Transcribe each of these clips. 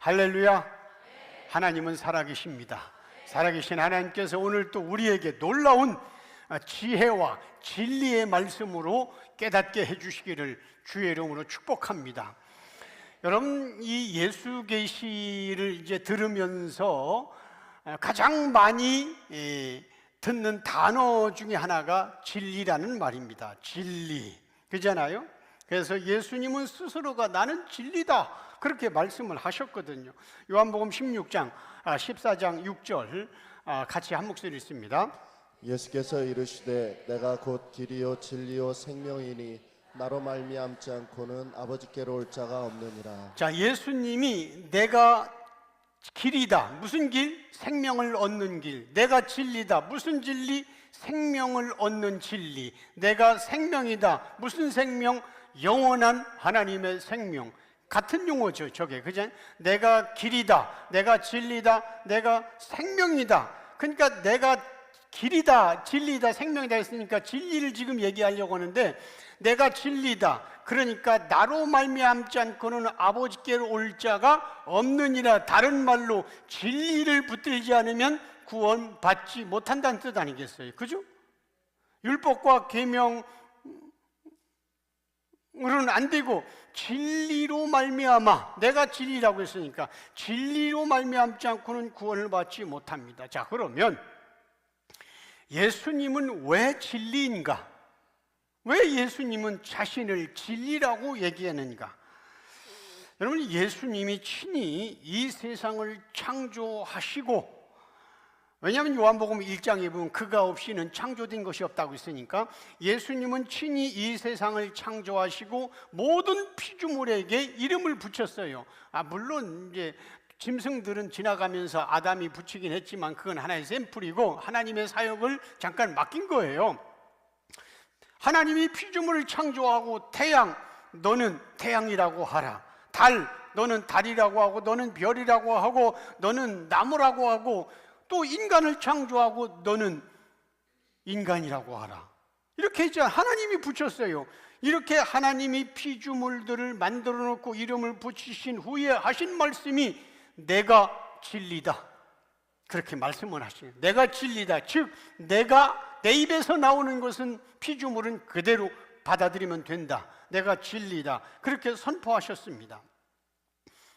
할렐루야. 하나님은 살아계십니다. 살아계신 하나님께서 오늘 또 우리에게 놀라운 지혜와 진리의 말씀으로 깨닫게 해주시기를 주의 이름으로 축복합니다. 여러분, 이 예수 계시를 이제 들으면서 가장 많이 듣는 단어 중에 하나가 진리라는 말입니다. 진리, 그잖아요. 그래서 예수님은 스스로가 나는 진리다 그렇게 말씀을 하셨거든요. 요한복음 14장 6절 같이 한 목소리 읽습니다. 예수께서 이르시되 내가 곧 길이요 진리요 생명이니 나로 말미암지 않고는 아버지께로 올 자가 없느니라. 자, 예수님이 내가 길이다. 무슨 길? 생명을 얻는 길. 내가 진리다. 무슨 진리? 생명을 얻는 진리. 내가 생명이다. 무슨 생명? 영원한 하나님의 생명. 같은 용어죠, 저게. 그죠? 내가 길이다. 내가 진리다. 내가 생명이다. 그러니까 내가 길이다, 진리다, 생명이다 했으니까 진리를 지금 얘기하려고 하는데, 내가 진리다. 그러니까 나로 말미암지 않고는 아버지께로 올 자가 없느니라. 다른 말로 진리를 붙들지 않으면 구원받지 못한다는 뜻 아니겠어요? 그죠? 율법과 계명으로는 안 되고 진리로 말미암아, 내가 진리라고 했으니까 진리로 말미암지 않고는 구원을 받지 못합니다. 자, 그러면 예수님은 왜 진리인가? 왜 예수님은 자신을 진리라고 얘기하는가? 여러분, 예수님이 친히 이 세상을 창조하시고, 왜냐하면 요한복음 1장에 보면 그가 없이는 창조된 것이 없다고 했으니까 예수님은 친히 이 세상을 창조하시고 모든 피조물에게 이름을 붙였어요. 물론 이제 짐승들은 지나가면서 아담이 붙이긴 했지만 그건 하나의 샘플이고 하나님의 사역을 잠깐 맡긴 거예요. 하나님이 피조물을 창조하고 태양, 너는 태양이라고 하라. 달, 너는 달이라고 하고, 너는 별이라고 하고, 너는 나무라고 하고, 또 인간을 창조하고 너는 인간이라고 하라. 이렇게 했잖아. 하나님이 붙였어요. 이렇게 하나님이 피조물들을 만들어 놓고 이름을 붙이신 후에 하신 말씀이 내가 진리다. 그렇게 말씀을 하시네요. 내가 진리다. 즉 내가 내 입에서 나오는 것은 피조물은 그대로 받아들이면 된다. 내가 진리다. 그렇게 선포하셨습니다.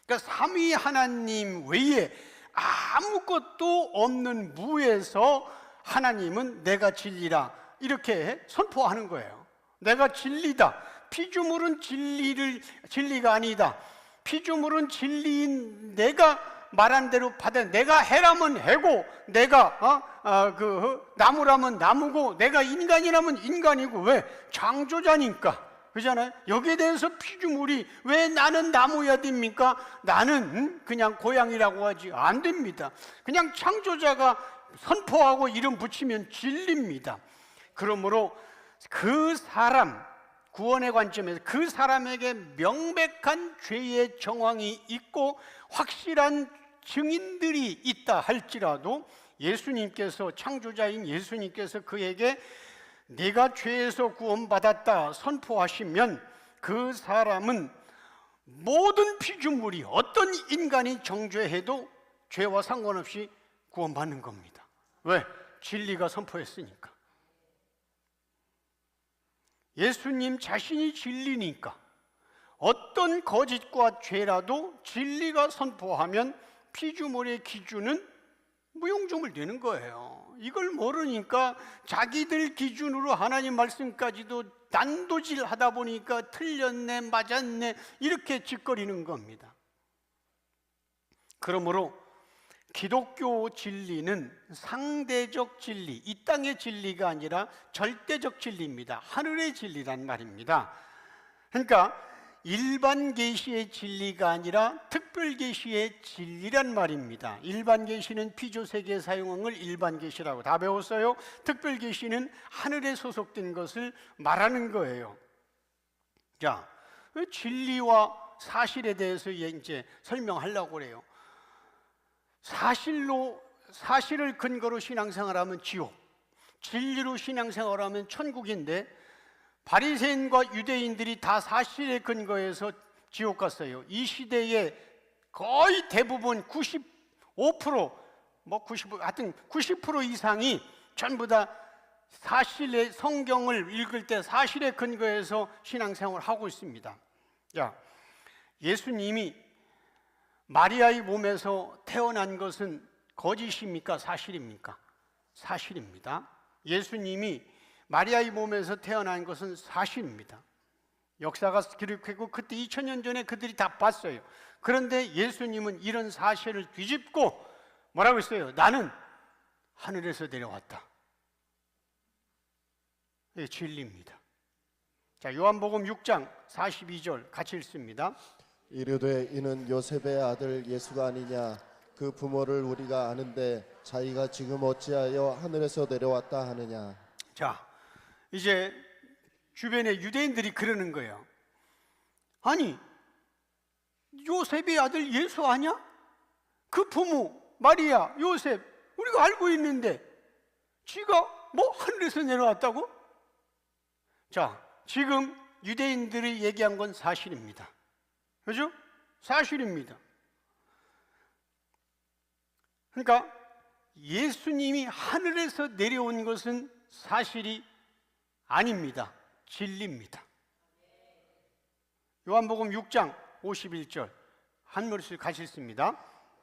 그러니까 삼위 하나님 외에 아무것도 없는 무에서 하나님은 내가 진리라 이렇게 선포하는 거예요. 내가 진리다. 피조물은 진리가 아니다. 피조물은 진리인 내가 말한 대로 받아. 내가 해라면 해고, 내가 나무라면 나무고, 내가 인간이라면 인간이고. 왜? 창조자니까. 그잖아요. 여기에 대해서 피조물이 왜 나는 나무야 됩니까? 나는 그냥 고양이라고 하지 안 됩니다. 그냥 창조자가 선포하고 이름 붙이면 진리입니다. 그러므로 그 사람, 구원의 관점에서 그 사람에게 명백한 죄의 정황이 있고 확실한 증인들이 있다 할지라도 예수님께서, 창조자인 예수님께서 그에게 네가 죄에서 구원받았다 선포하시면 그 사람은 모든 피조물이 어떤 인간이 정죄해도 죄와 상관없이 구원받는 겁니다. 왜? 진리가 선포했으니까. 예수님 자신이 진리니까 어떤 거짓과 죄라도 진리가 선포하면 피조물의 기준은 무용점을 내는 거예요. 이걸 모르니까 자기들 기준으로 하나님 말씀까지도 난도질 하다 보니까 틀렸네, 맞았네 이렇게 짓거리는 겁니다. 그러므로 기독교 진리는 상대적 진리, 이 땅의 진리가 아니라 절대적 진리입니다. 하늘의 진리란 말입니다. 그러니까 일반 계시의 진리가 아니라 특별 계시의 진리란 말입니다. 일반 계시는 피조 세계에 사용한 걸 일반 계시라고 다 배웠어요. 특별 계시는 하늘에 소속된 것을 말하는 거예요. 자, 진리와 사실에 대해서 이제 설명하려고 그래요. 사실을 근거로 신앙생활하면 지옥, 진리로 신앙생활하면 천국인데 바리새인과 유대인들이 다 사실에 근거해서 지옥 갔어요. 이 시대에 거의 대부분 95%, 하여튼 90% 이상이 전부 다 사실의 성경을 읽을 때 사실에 근거해서 신앙생활을 하고 있습니다. 자, 예수님이 마리아의 몸에서 태어난 것은 거짓입니까? 사실입니까? 사실입니다. 예수님이 마리아의 몸에서 태어난 것은 사실입니다. 역사가 기록하고 그때 2000년 전에 그들이 다 봤어요. 그런데 예수님은 이런 사실을 뒤집고 뭐라고 했어요? 나는 하늘에서 내려왔다. 이게 진리입니다. 자, 요한복음 6장 42절 같이 읽습니다. 이르되 이는 요셉의 아들 예수가 아니냐 그 부모를 우리가 아는데 자기가 지금 어찌하여 하늘에서 내려왔다 하느냐. 자, 이제 주변에 유대인들이 그러는 거예요. 아니, 요셉의 아들 예수 아니야? 그 부모 마리아, 요셉 우리가 알고 있는데 지가 뭐 하늘에서 내려왔다고? 자, 지금 유대인들이 얘기한 건 사실입니다. 그죠? 사실입니다. 그러니까 예수님이 하늘에서 내려온 것은 사실이 아닙니다. 진리입니다. 요한복음 6장 51절 한 머릿수 같이 읽습니다.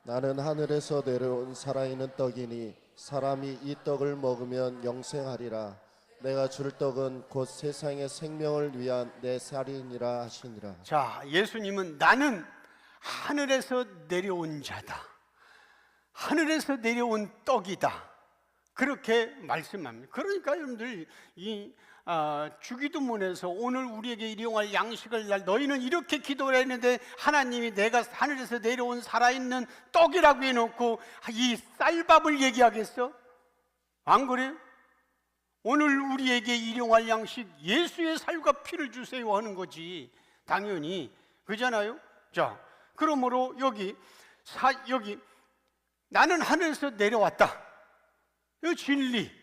나는 하늘에서 내려온 살아있는 떡이니 사람이 이 떡을 먹으면 영생하리라. 내가 줄 떡은 곧 세상의 생명을 위한 내 살이니라 하시니라. 자, 예수님은 나는 하늘에서 내려온 자다. 하늘에서 내려온 떡이다. 그렇게 말씀합니다. 그러니까 여러분들 이 주기도문에서 오늘 우리에게 일용할 양식을 날 너희는 이렇게 기도를 했는데 하나님이 내가 하늘에서 내려온 살아있는 떡이라고 해놓고 이 쌀밥을 얘기하겠어? 안 그래요? 오늘 우리에게 일용할 양식 예수의 살과 피를 주세요 하는 거지. 당연히 그잖아요. 자, 그러므로 여기 나는 하늘에서 내려왔다. 이 진리.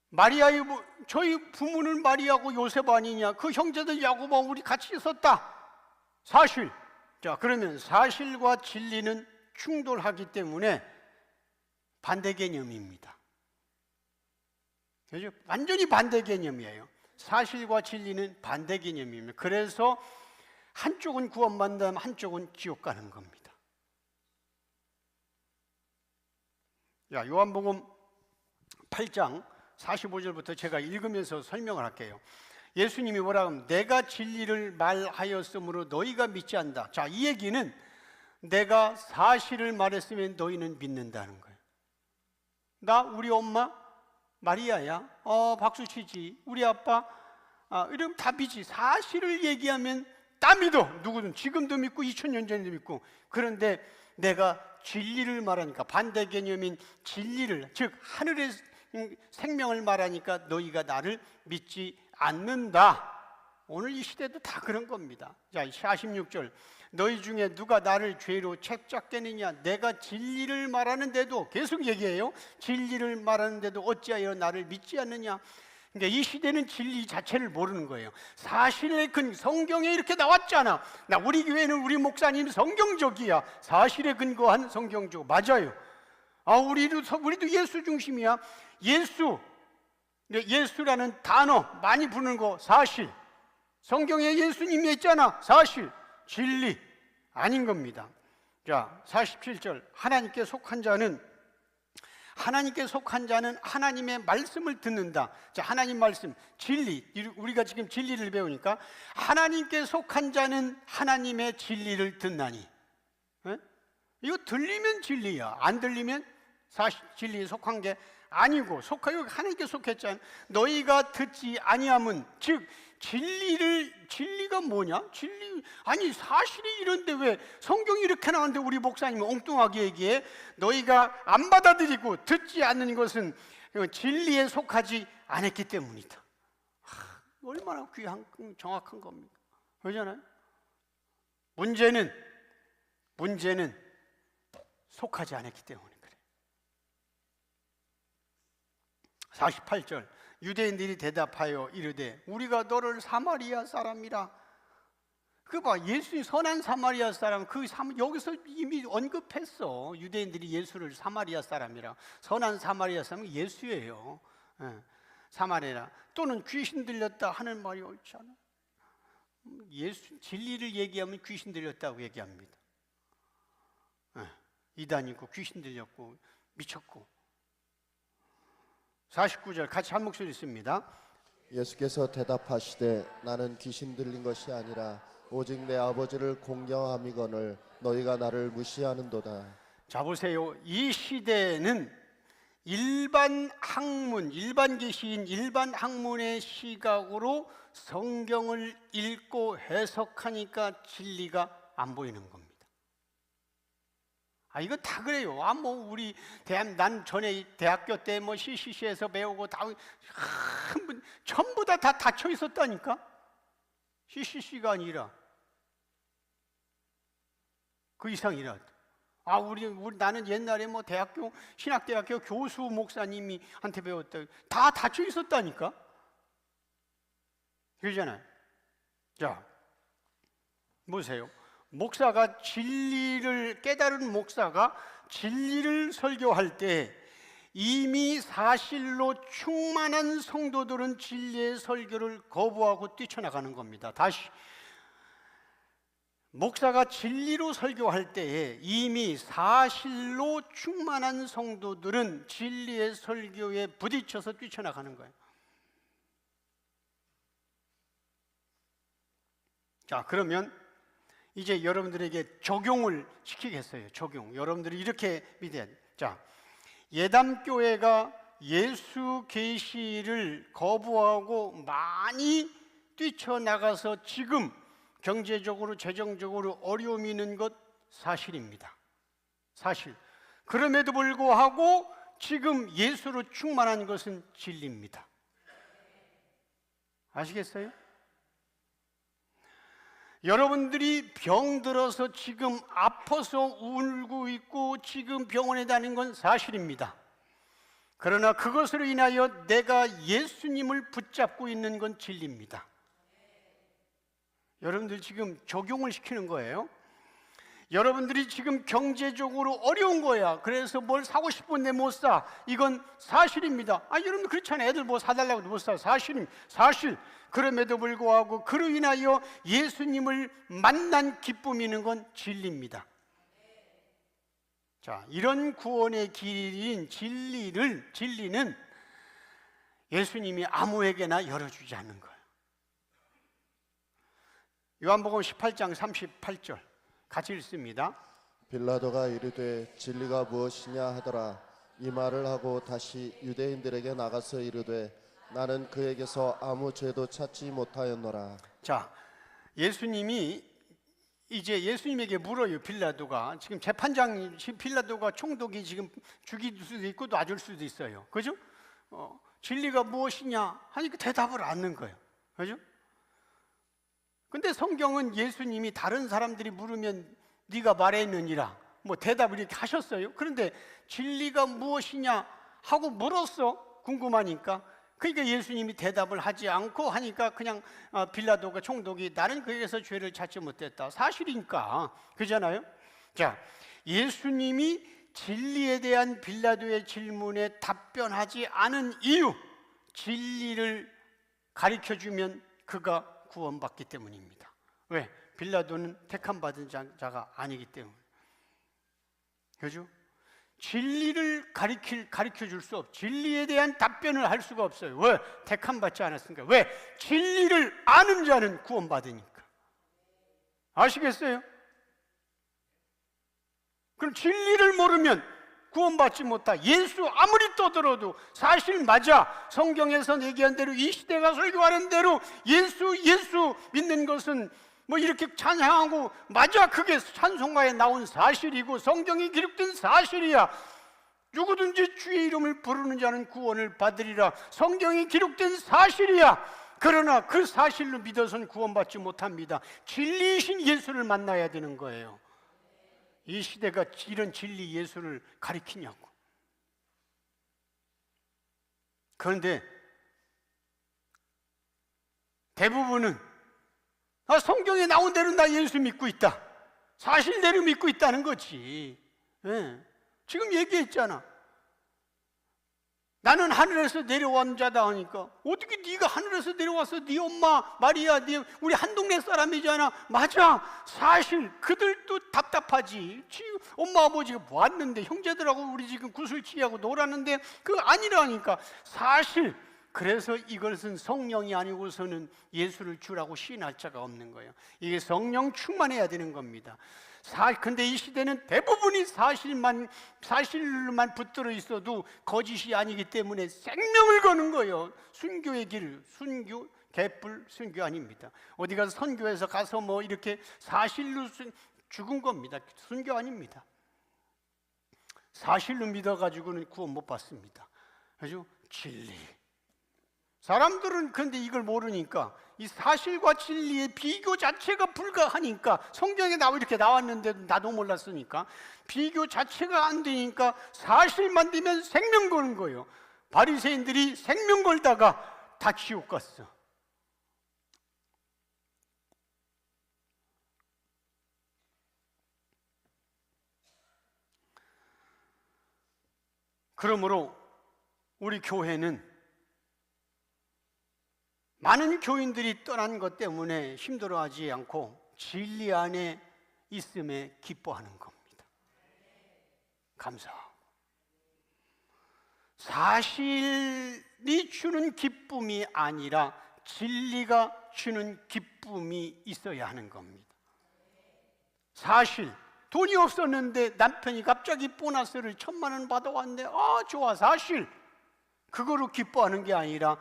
마리아의 저희 부모는 마리아고 요셉 아니냐? 그 형제들 야고보와 우리 같이 있었다. 사실. 자, 그러면 사실과 진리는 충돌하기 때문에 반대 개념입니다. 그죠? 완전히 반대 개념이에요. 사실과 진리는 반대 개념입니다. 그래서 한쪽은 구원받는다면 한쪽은 지옥 가는 겁니다. 야, 요한복음 8장 45절부터 제가 읽으면서 설명을 할게요. 예수님이 뭐라 하면 내가 진리를 말하였으므로 너희가 믿지 않는다. 자, 이 얘기는 내가 사실을 말했으면 너희는 믿는다는 거예요. 나 우리 엄마 마리아야. 박수 치지. 우리 아빠 이러면 다 믿지. 사실을 얘기하면 다 믿어. 누구든 지금도 믿고 2000년 전에도 믿고. 그런데 내가 진리를 말하니까 반대 개념인 진리를 즉 하늘의 생명을 말하니까 너희가 나를 믿지 않는다. 오늘 이 시대도 다 그런 겁니다. 자, 46절 너희 중에 누가 나를 죄로 책잡겠느냐? 내가 진리를 말하는데도 계속 얘기해요. 진리를 말하는데도 어찌하여 나를 믿지 않느냐? 그러니까 이 시대는 진리 자체를 모르는 거예요. 사실의 성경에 이렇게 나왔잖아. 우리 교회는 우리 목사님 성경적이야. 사실에 근거한 성경적 맞아요. 우리도 예수 중심이야. 예수라는 단어 많이 부르는 거 사실. 성경에 예수님이 있잖아. 사실. 진리 아닌 겁니다. 자, 47절 하나님께 속한 자는 하나님의 말씀을 듣는다. 자, 하나님 말씀 진리. 우리가 지금 진리를 배우니까 하나님께 속한 자는 하나님의 진리를 듣나니. 에? 이거 들리면 진리야. 안 들리면 사실 진리에 속한 게 아니고 하나님께 속했잖아. 너희가 듣지 아니함은 즉 진리가 뭐냐? 아니 사실이 이런데 왜 성경이 이렇게 나오는데 우리 목사님이 엉뚱하게 얘기해? 너희가 안 받아들이고 듣지 않는 것은 진리에 속하지 않았기 때문이다. 얼마나 귀한 정확한 겁니까? 그러잖아요. 문제는 속하지 않았기 때문에 그래. 48절 유대인들이 대답하여 이르되 우리가 너를 사마리아 사람이라 그 봐, 예수님 선한 사마리아 사람 여기서 이미 언급했어. 유대인들이 예수를 사마리아 사람이라. 선한 사마리아 사람은 예수예요. 예, 사마리아 또는 귀신 들렸다 하는 말이 옳지 않아. 예수 진리를 얘기하면 귀신 들렸다고 얘기합니다. 예, 이단이고 귀신 들렸고 미쳤고. 49절 같이 한 목소리 있습니다. 예수께서 대답하시되 나는 귀신 들린 것이 아니라 오직 내 아버지를 공경함이거늘 너희가 나를 무시하는도다. 자 보세요. 이 시대는 일반 학문, 일반 계시인 일반 학문의 시각으로 성경을 읽고 해석하니까 진리가 안 보이는 겁니다. 이거 다 그래요. 우리 난 전에 대학교 때 CCC에서 배우고 전부 다 닫혀 있었다니까. CCC가 아니라 그 이상이라. 나는 옛날에 신학대학교 교수 목사님이 한테 배웠다. 다 닫혀 있었다니까. 그러잖아요. 자, 보세요. 깨달은 목사가 진리를 설교할 때 이미 사실로 충만한 성도들은 진리의 설교를 거부하고 뛰쳐나가는 겁니다. 다시, 목사가 진리로 설교할 때에 이미 사실로 충만한 성도들은 진리의 설교에 부딪혀서 뛰쳐나가는 거예요. 자, 그러면 이제 여러분들에게 적용을 시키겠어요. 여러분들이 이렇게 믿어야 돼요. 자, 예담교회가 예수 계시를 거부하고 많이 뛰쳐나가서 지금 경제적으로 재정적으로 어려움이 있는 것 사실입니다. 사실. 그럼에도 불구하고 지금 예수로 충만한 것은 진리입니다. 아시겠어요? 여러분들이 병들어서 지금 아파서 울고 있고 지금 병원에 다니는 건 사실입니다. 그러나 그것으로 인하여 내가 예수님을 붙잡고 있는 건 진리입니다. 여러분들 지금 적용을 시키는 거예요. 여러분들이 지금 경제적으로 어려운 거야. 그래서 뭘 사고 싶은데 못 사. 이건 사실입니다. 여러분들 그렇잖아요. 애들 뭐 사달라고 해도 못 사. 사실. 그럼에도 불구하고 그로 인하여 예수님을 만난 기쁨이 있는 건 진리입니다. 자, 이런 구원의 길인 진리는 예수님이 아무에게나 열어주지 않는 거예요. 요한복음 18장 38절 같이 읽습니다. 빌라도가 이르되 진리가 무엇이냐 하더라. 이 말을 하고 다시 유대인들에게 나가서 이르되 나는 그에게서 아무 죄도 찾지 못하였노라. 자, 예수님에게 물어요. 빌라도가 지금 재판장, 빌라도가 총독이 지금 죽일 수도 있고 놔줄 수도 있어요. 그죠? 진리가 무엇이냐 하니까 대답을 않는 거예요. 그죠? 근데 성경은 예수님이 다른 사람들이 물으면 네가 말했느니라 대답을 이렇게 하셨어요. 그런데 진리가 무엇이냐 하고 물었어. 궁금하니까. 그러니까 예수님이 대답을 하지 않고 하니까 그냥 빌라도가 총독이 나는 그에게서 죄를 찾지 못했다. 사실이니까. 그잖아요. 자, 예수님이 진리에 대한 빌라도의 질문에 답변하지 않은 이유, 진리를 가르쳐주면 그가 구원받기 때문입니다. 왜? 빌라도는 택함받은 자가 아니기 때문에. 그죠? 진리를 가르쳐줄 수 없어요. 진리에 대한 답변을 할 수가 없어요. 왜? 택함받지 않았으니까. 왜? 진리를 아는 자는 구원받으니까. 아시겠어요? 그럼 진리를 모르면 구원받지 못하. 예수 아무리 떠들어도 사실 맞아. 성경에서 얘기한 대로 이 시대가 설교하는 대로 예수 믿는 것은 이렇게 찬양하고 맞아. 그게 찬송가에 나온 사실이고 성경에 기록된 사실이야. 누구든지 주의 이름을 부르는 자는 구원을 받으리라. 성경에 기록된 사실이야. 그러나 그 사실로 믿어서는 구원받지 못합니다. 진리이신 예수를 만나야 되는 거예요. 이 시대가 이런 진리 예수를 가리키냐고. 그런데 대부분은 성경에 나온 대로 나 예수 믿고 있다. 사실대로 믿고 있다는 거지. 예. 지금 얘기했잖아. 나는 하늘에서 내려온 자다 하니까 어떻게 네가 하늘에서 내려와서 네 엄마 마리아 우리 한 동네 사람이잖아. 맞아. 사실 그들도 답답하지. 지금 엄마 아버지가 왔는데 형제들하고 우리 지금 구슬치기하고 놀았는데 그거 아니라니까. 사실 그래서 이것은 성령이 아니고서는 예수를 주라고 시인할 자가 없는 거예요. 이게 성령 충만해야 되는 겁니다. 근데 이 시대는 대부분이 사실로만 붙들어 있어도 거짓이 아니기 때문에 생명을 거는 거예요. 순교의 길, 순교, 개뿔 순교 아닙니다. 어디 가서 선교해서 가서 뭐 이렇게 사실로 죽은 겁니다. 순교 아닙니다. 사실로 믿어가지고는 구원 못 받습니다. 아주 진리. 사람들은 근데 이걸 모르니까 이 사실과 진리의 비교 자체가 불가하니까 성경에 이렇게 나왔는데도 나도 몰랐으니까 비교 자체가 안 되니까 사실만 되면 생명 거는 거예요. 바리새인들이 생명 걸다가 다 지옥 갔어. 그러므로 우리 교회는 많은 교인들이 떠난 것 때문에 힘들어하지 않고 진리 안에 있음에 기뻐하는 겁니다. 감사하고 사실이 주는 기쁨이 아니라 진리가 주는 기쁨이 있어야 하는 겁니다. 사실 돈이 없었는데 남편이 갑자기 보너스를 1,000만 원 받아왔는데 좋아. 사실 그거로 기뻐하는 게 아니라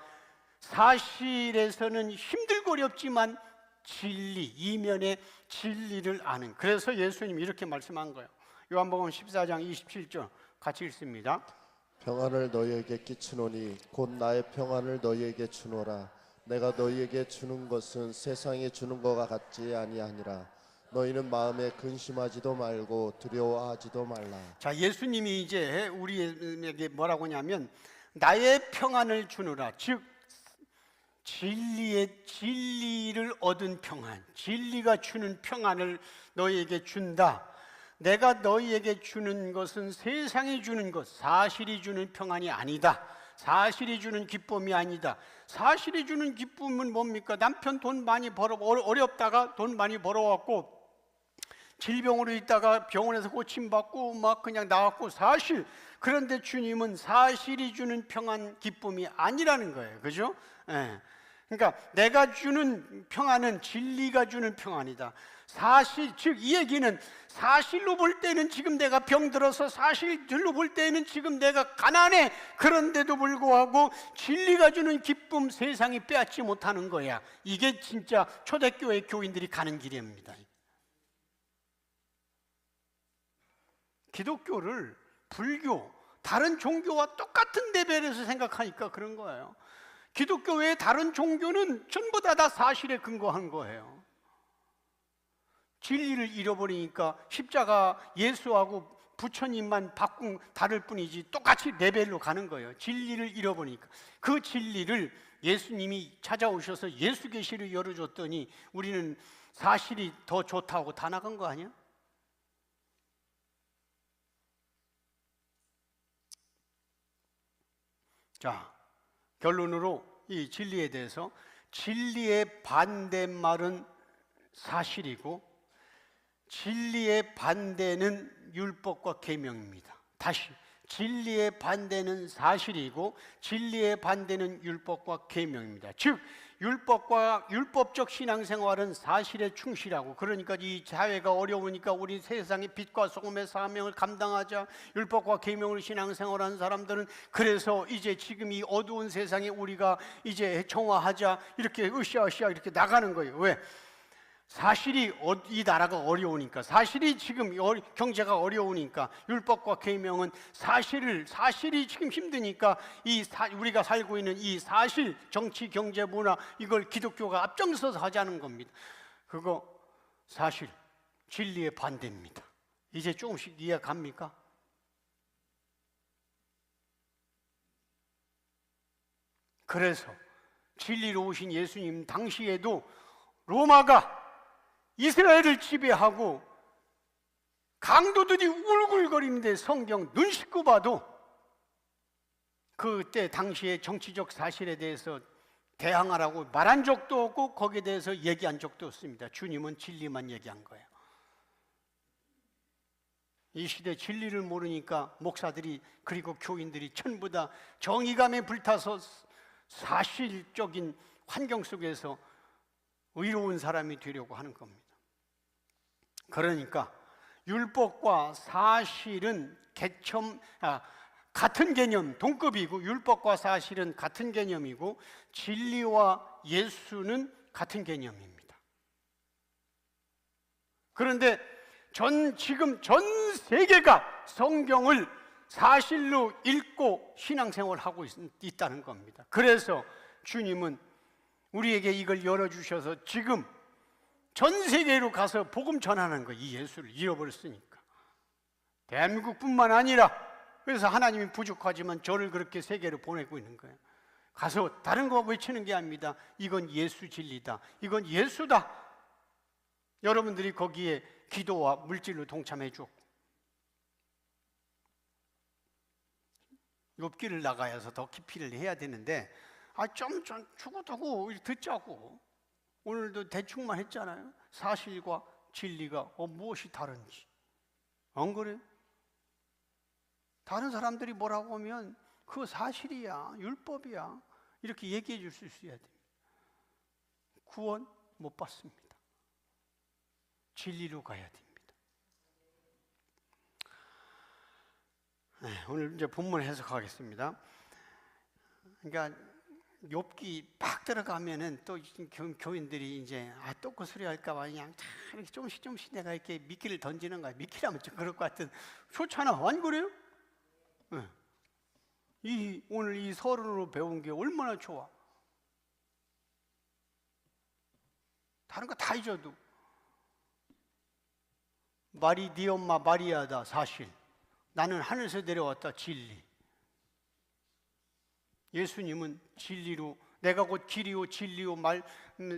사실에서는 힘들고 어렵지만 진리, 이면의 진리를 아는. 그래서 예수님이 이렇게 말씀한 거예요. 요한복음 14장 27절 같이 읽습니다. 평안을 너희에게 끼치노니 곧 나의 평안을 너희에게 주노라. 내가 너희에게 주는 것은 세상에 주는 것과 같지 아니하니라. 너희는 마음에 근심하지도 말고 두려워하지도 말라. 자, 예수님이 이제 우리에게 뭐라고 하냐면 나의 평안을 주노라. 즉 진리를 얻은 평안, 진리가 주는 평안을 너희에게 준다. 내가 너희에게 주는 것은 세상이 주는 것, 사실이 주는 평안이 아니다. 사실이 주는 기쁨이 아니다. 사실이 주는 기쁨은 뭡니까? 남편 돈 많이 벌어 어렵다가 돈 많이 벌어왔고 질병으로 있다가 병원에서 고침받고 막 그냥 나왔고 사실. 그런데 주님은 사실이 주는 평안, 기쁨이 아니라는 거예요. 그죠? 예. 그러니까 내가 주는 평안은 진리가 주는 평안이다. 사실, 즉 이 얘기는 사실로 볼 때는 지금 내가 병들어서 사실로 볼 때는 지금 내가 가난해. 그런데도 불구하고 진리가 주는 기쁨 세상이 빼앗지 못하는 거야. 이게 진짜 초대교회 교인들이 가는 길입니다. 기독교를 불교, 다른 종교와 똑같은 레벨에서 생각하니까 그런 거예요. 기독교 외의 다른 종교는 전부 다 사실에 근거한 거예요. 진리를 잃어버리니까 십자가 예수하고 부처님만 바꾼 다를 뿐이지 똑같이 레벨로 가는 거예요. 진리를 잃어버리니까. 그 진리를 예수님이 찾아오셔서 예수 계시를 열어줬더니 우리는 사실이 더 좋다고 다 나간 거 아니야? 자, 결론으로 이 진리에 대해서 진리의 반대말은 사실이고 진리의 반대는 율법과 계명입니다. 다시 진리의 반대는 사실이고 진리의 반대는 율법과 계명입니다. 즉 율법적 신앙생활은 사실에 충실하고, 그러니까 이 사회가 어려우니까 우리 세상의 빛과 소금의 사명을 감당하자. 율법과 계명을 신앙생활하는 사람들은 그래서 이제 지금 이 어두운 세상에 우리가 이제 정화하자 이렇게 으쌰으쌰 이렇게 나가는 거예요. 왜? 사실이 이 나라가 어려우니까, 사실이 지금 경제가 어려우니까 율법과 계명은 사실이 지금 힘드니까 우리가 살고 있는 이 사실, 정치, 경제, 문화 이걸 기독교가 앞장서서 하자는 겁니다. 그거 사실 진리의 반대입니다. 이제 조금씩 이해 갑니까? 그래서 진리로 오신 예수님 당시에도 로마가 이스라엘을 지배하고 강도들이 울글거리는데 성경 눈 씻고 봐도 그때 당시의 정치적 사실에 대해서 대항하라고 말한 적도 없고 거기에 대해서 얘기한 적도 없습니다. 주님은 진리만 얘기한 거예요. 이 시대 진리를 모르니까 목사들이 그리고 교인들이 전부 다 정의감에 불타서 사실적인 환경 속에서 의로운 사람이 되려고 하는 겁니다. 그러니까 율법과 사실은 같은 개념, 동급이고, 율법과 사실은 같은 개념이고, 진리와 예수는 같은 개념입니다. 그런데 지금 전 세계가 성경을 사실로 읽고 신앙생활을 하고 있다는 겁니다. 그래서 주님은 우리에게 이걸 열어주셔서 지금 전 세계로 가서 복음 전하는 거예요. 이 예수를 잃어버렸으니까. 대한민국뿐만 아니라, 그래서 하나님이 부족하지만 저를 그렇게 세계로 보내고 있는 거예요. 가서 다른 거 외치는 게 아닙니다. 이건 예수 진리다. 이건 예수다. 여러분들이 거기에 기도와 물질로 동참해 줬고, 욥기를 나가야서 더 깊이를 해야 되는데 좀 죽어두고 듣자고. 오늘도 대충만 했잖아요. 사실과 진리가 무엇이 다른지. 안 그래요? 다른 사람들이 뭐라고 하면 그거 사실이야, 율법이야, 이렇게 얘기해 줄 수 있어야 됩니다. 구원 못 받습니다. 진리로 가야 됩니다. 네, 오늘 이제 본문 해석하겠습니다. 그러니까 욥기 막 들어가면은 또 교인들이 이제 또 그 소리 할까봐 그냥 이렇게 조금씩 내가 이렇게 미끼를 던지는 거야. 미끼라면 좀 그럴 것 같은. 좋잖아, 안 그래요? 네. 오늘 이 서론으로 배운 게 얼마나 좋아. 다른 거 다 잊어도 말이 네 엄마 마리아다, 사실. 나는 하늘에서 내려왔다, 진리. 예수님은 진리로, 내가 곧 길이요 진리요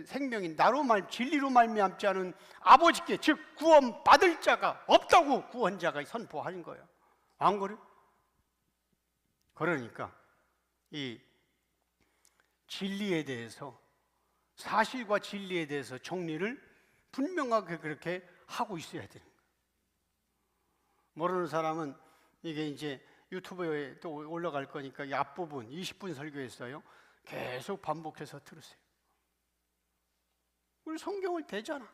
생명인 나로 진리로 말미암지 않은 아버지께, 즉 구원 받을 자가 없다고 구원자가 선포하는 거예요. 안 그래? 그러니까 이 진리에 대해서, 사실과 진리에 대해서 정리를 분명하게 그렇게 하고 있어야 되는 거예요. 모르는 사람은 이게 이제 유튜브에 또 올라갈 거니까 이 앞부분 20분 설교했어요. 계속 반복해서 들으세요. 우리 성경을 대잖아.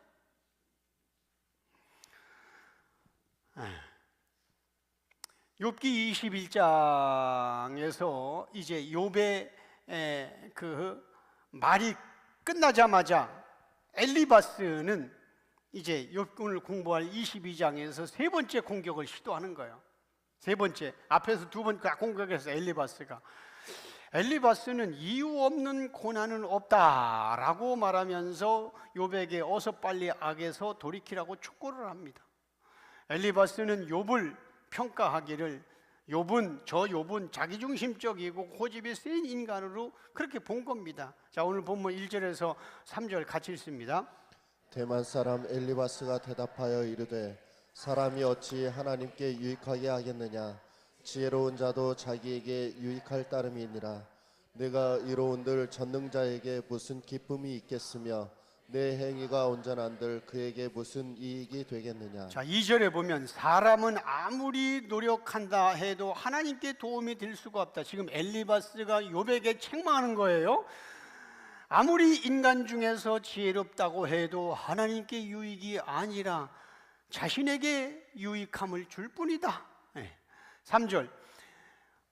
욥기 21장에서 이제 욥의 그 말이 끝나자마자 엘리바스는 이제 오늘 공부할 22장에서 세 번째 공격을 시도하는 거예요. 세 번째, 앞에서 두 번 공격해서 엘리바스는 이유 없는 고난은 없다라고 말하면서 욥에게 어서 빨리 악에서 돌이키라고 촉구를 합니다. 엘리바스는 욥을 평가하기를 욥은 자기중심적이고 고집이 센 인간으로 그렇게 본 겁니다. 자, 오늘 본문 1절에서 3절 같이 읽습니다. 대만 사람 엘리바스가 대답하여 이르되 사람이 어찌 하나님께 유익하게 하겠느냐. 지혜로운 자도 자기에게 유익할 따름이니라. 내가 이로운들 전능자에게 무슨 기쁨이 있겠으며 내 행위가 온전한들 그에게 무슨 이익이 되겠느냐. 자, 2절에 보면 사람은 아무리 노력한다 해도 하나님께 도움이 될 수가 없다. 지금 엘리바스가 욥에게 책망하는 거예요. 아무리 인간 중에서 지혜롭다고 해도 하나님께 유익이 아니라 자신에게 유익함을 줄 뿐이다. 3절,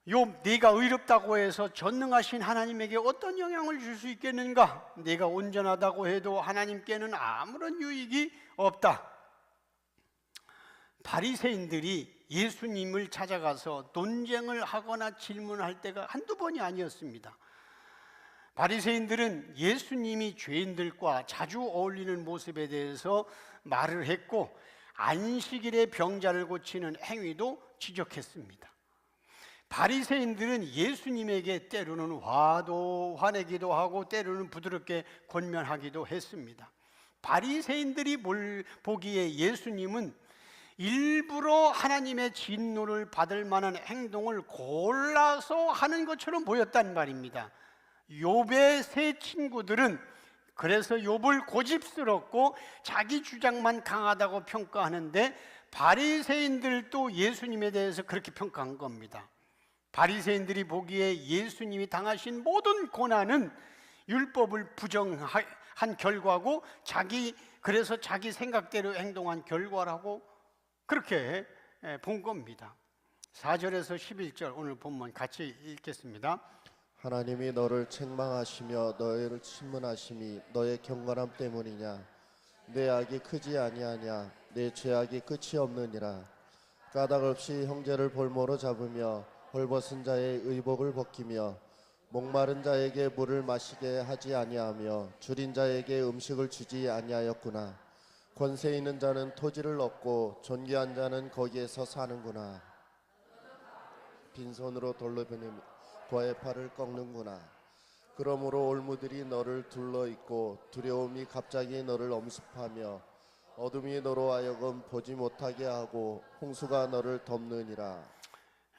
욥, 네가 의롭다고 해서 전능하신 하나님에게 어떤 영향을 줄 수 있겠는가? 네가 온전하다고 해도 하나님께는 아무런 유익이 없다. 바리새인들이 예수님을 찾아가서 논쟁을 하거나 질문할 때가 한두 번이 아니었습니다. 바리새인들은 예수님이 죄인들과 자주 어울리는 모습에 대해서 말을 했고 안식일에 병자를 고치는 행위도 지적했습니다. 바리새인들은 예수님에게 때로는 화내기도 하고 때로는 부드럽게 권면하기도 했습니다. 바리새인들이 보기에 예수님은 일부러 하나님의 진노를 받을 만한 행동을 골라서 하는 것처럼 보였단 말입니다. 욥의 세 친구들은 그래서 욥을 고집스럽고 자기 주장만 강하다고 평가하는데, 바리새인들도 예수님에 대해서 그렇게 평가한 겁니다. 바리새인들이 보기에 예수님이 당하신 모든 고난은 율법을 부정한 결과고 그래서 자기 생각대로 행동한 결과라고 그렇게 본 겁니다. 4절에서 11절 오늘 본문 같이 읽겠습니다. 하나님이 너를 책망하시며 너희를 친문하심이 너의 경건함 때문이냐? 내 악이 크지 아니하냐? 내 죄악이 끝이 없느니라. 까닭없이 형제를 볼모로 잡으며 헐벗은 자의 의복을 벗기며 목마른 자에게 물을 마시게 하지 아니하며 줄인 자에게 음식을 주지 아니하였구나. 권세 있는 자는 토지를 얻고 존귀한 자는 거기에서 사는구나. 빈손으로 돌로 베내며 고의 팔을 꺾는구나. 그러므로 올무들이 너를 둘러있고 두려움이 갑자기 너를 엄습하며 어둠이 너로 하여금 보지 못하게 하고 홍수가 너를 덮느니라.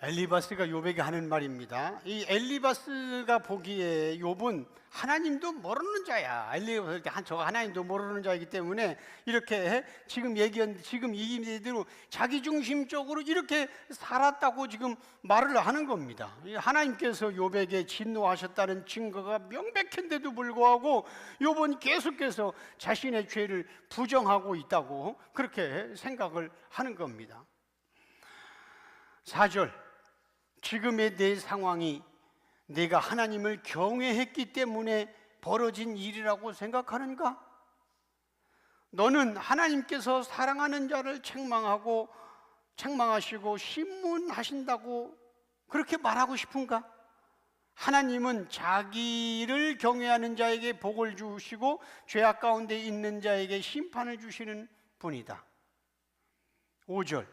엘리바스가 욥에게 하는 말입니다. 이 엘리바스가 보기에 욥은 하나님도 모르는 자야. 엘리바스가 저가 하나님도 모르는 자이기 때문에 이렇게 지금 이 얘기대로 자기중심적으로 이렇게 살았다고 지금 말을 하는 겁니다. 하나님께서 욥에게 진노하셨다는 증거가 명백한데도 불구하고 욥은 계속해서 자신의 죄를 부정하고 있다고 그렇게 생각을 하는 겁니다. 4절, 지금의 내 상황이 내가 하나님을 경외했기 때문에 벌어진 일이라고 생각하는가? 너는 하나님께서 사랑하는 자를 책망하시고 신문하신다고 그렇게 말하고 싶은가? 하나님은 자기를 경외하는 자에게 복을 주시고 죄악 가운데 있는 자에게 심판을 주시는 분이다. 5절,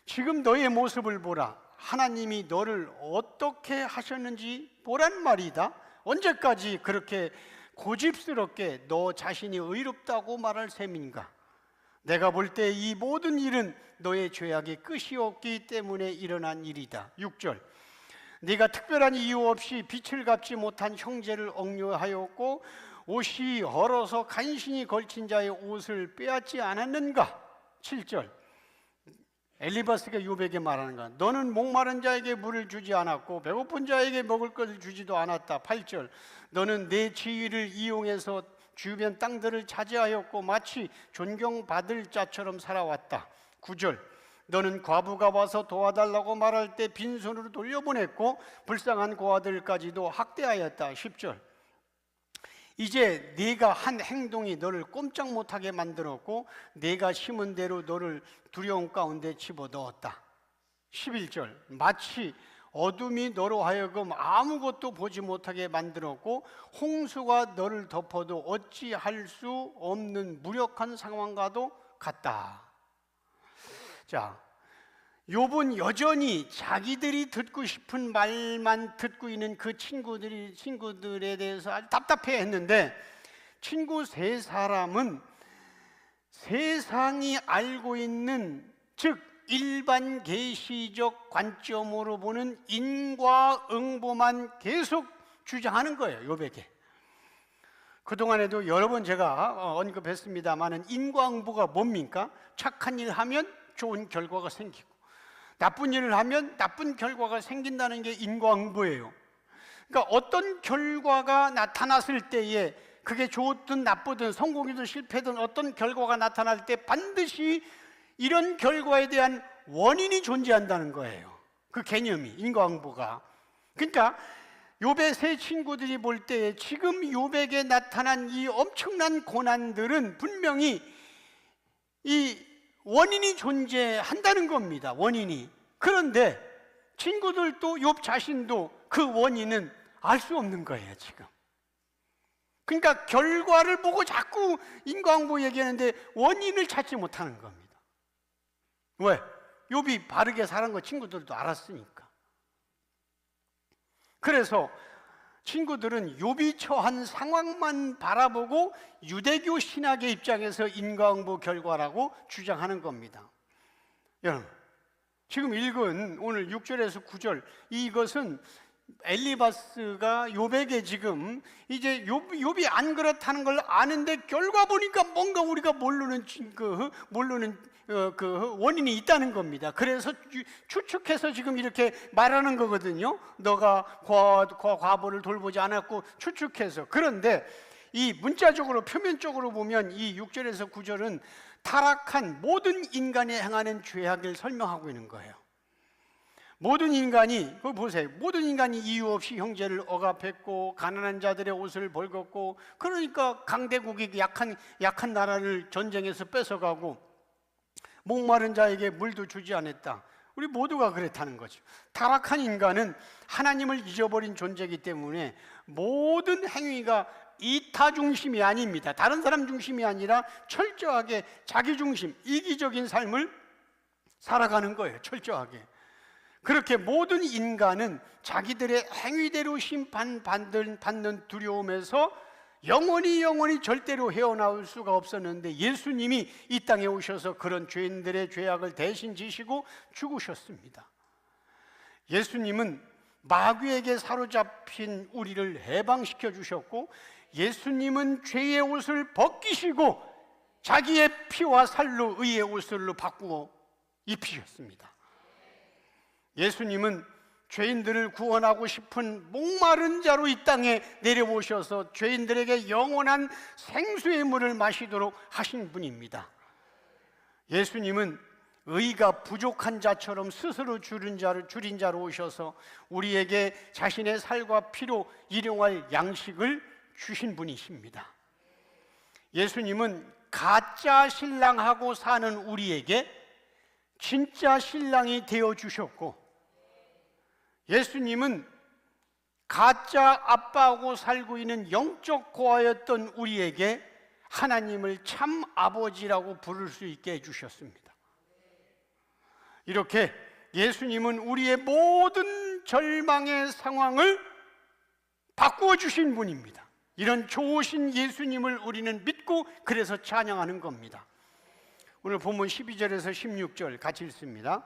지금 너의 모습을 보라. 하나님이 너를 어떻게 하셨는지 보란 말이다. 언제까지 그렇게 고집스럽게 너 자신이 의롭다고 말할 셈인가? 내가 볼 때 이 모든 일은 너의 죄악의 끝이 없기 때문에 일어난 일이다. 6절, 네가 특별한 이유 없이 빛을 갚지 못한 형제를 억류하였고 옷이 헐어서 간신히 걸친 자의 옷을 빼앗지 않았는가? 7절, 엘리바스가 욥에게 말하는 것, 너는 목마른 자에게 물을 주지 않았고 배고픈 자에게 먹을 것을 주지도 않았다. 8절, 너는 내 지위를 이용해서 주변 땅들을 차지하였고 마치 존경받을 자처럼 살아왔다. 9절, 너는 과부가 와서 도와달라고 말할 때 빈손으로 돌려보냈고 불쌍한 고아들까지도 학대하였다. 10절, 이제 네가 한 행동이 너를 꼼짝 못하게 만들었고 네가 심은 대로 너를 두려움 가운데 집어넣었다. 11절, 마치 어둠이 너로 하여금 아무것도 보지 못하게 만들었고 홍수가 너를 덮어도 어찌할 수 없는 무력한 상황과도 같다. 자, 욥은 여전히 자기들이 듣고 싶은 말만 듣고 있는 그 친구들에 대해서 아주 답답해 했는데, 친구 세 사람은 세상이 알고 있는, 즉 일반 계시적 관점으로 보는 인과응보만 계속 주장하는 거예요. 욥에게. 그동안에도 여러 번 제가 언급했습니다마는 인과응보가 뭡니까? 착한 일 하면 좋은 결과가 생기고 나쁜 일을 하면 나쁜 결과가 생긴다는 게 인과응보예요. 그러니까 어떤 결과가 나타났을 때에 그게 좋든 나쁘든 성공이든 실패든 어떤 결과가 나타날 때 반드시 이런 결과에 대한 원인이 존재한다는 거예요. 그 개념이, 인과응보가. 그러니까 욥의 세 친구들이 볼 때 지금 욥에게 나타난 이 엄청난 고난들은 분명히 이 원인이 존재한다는 겁니다. 원인이. 그런데 친구들도 욥 자신도 그 원인은 알 수 없는 거예요, 지금. 그러니까 결과를 보고 자꾸 인과응보 얘기하는데 원인을 찾지 못하는 겁니다. 왜? 욥이 바르게 살은 거 친구들도 알았으니까. 그래서 친구들은 욥이 처한 상황만 바라보고 유대교 신학의 입장에서 인과응보 결과라고 주장하는 겁니다. 여러분, 지금 읽은 오늘 6절에서 9절, 이것은 엘리바스가 욥에게 지금 이제 욥이 안 그렇다는 걸 아는데 결과 보니까 뭔가 우리가 모르는 그 원인이 있다는 겁니다. 그래서 추측해서 지금 이렇게 말하는 거거든요. 너가 과보를 돌보지 않았고 추측해서. 그런데 이 문자적으로 표면적으로 보면 이 6절에서 9절은 타락한 모든 인간이 행하는 죄악을 설명하고 있는 거예요. 모든 인간이, 그거 보세요. 모든 인간이 이유 없이 형제를 억압했고 가난한 자들의 옷을 벌겋고, 그러니까 강대국이 약한 나라를 전쟁에서 뺏어가고 목마른 자에게 물도 주지 않았다. 우리 모두가 그랬다는 거죠. 타락한 인간은 하나님을 잊어버린 존재이기 때문에 모든 행위가 이타 중심이 아닙니다. 다른 사람 중심이 아니라 철저하게 자기 중심, 이기적인 삶을 살아가는 거예요. 철저하게. 그렇게 모든 인간은 자기들의 행위대로 심판받는 두려움에서 영원히 절대로 헤어나올 수가 없었는데, 예수님이 이 땅에 오셔서 그런 죄인들의 죄악을 대신 지시고 죽으셨습니다. 예수님은 마귀에게 사로잡힌 우리를 해방시켜 주셨고, 예수님은 죄의 옷을 벗기시고 자기의 피와 살로 의의 옷으로 바꾸어 입히셨습니다. 예수님은 죄인들을 구원하고 싶은 목마른 자로 이 땅에 내려오셔서 죄인들에게 영원한 생수의 물을 마시도록 하신 분입니다. 예수님은 의가 부족한 자처럼 스스로 줄인 자로 오셔서 우리에게 자신의 살과 피로 일용할 양식을 주신 분이십니다. 예수님은 가짜 신랑하고 사는 우리에게 진짜 신랑이 되어 주셨고, 예수님은 가짜 아빠하고 살고 있는 영적 고아였던 우리에게 하나님을 참 아버지라고 부를 수 있게 해주셨습니다. 이렇게 예수님은 우리의 모든 절망의 상황을 바꾸어 주신 분입니다. 이런 좋으신 예수님을 우리는 믿고 그래서 찬양하는 겁니다. 오늘 본문 12절에서 16절 같이 읽습니다.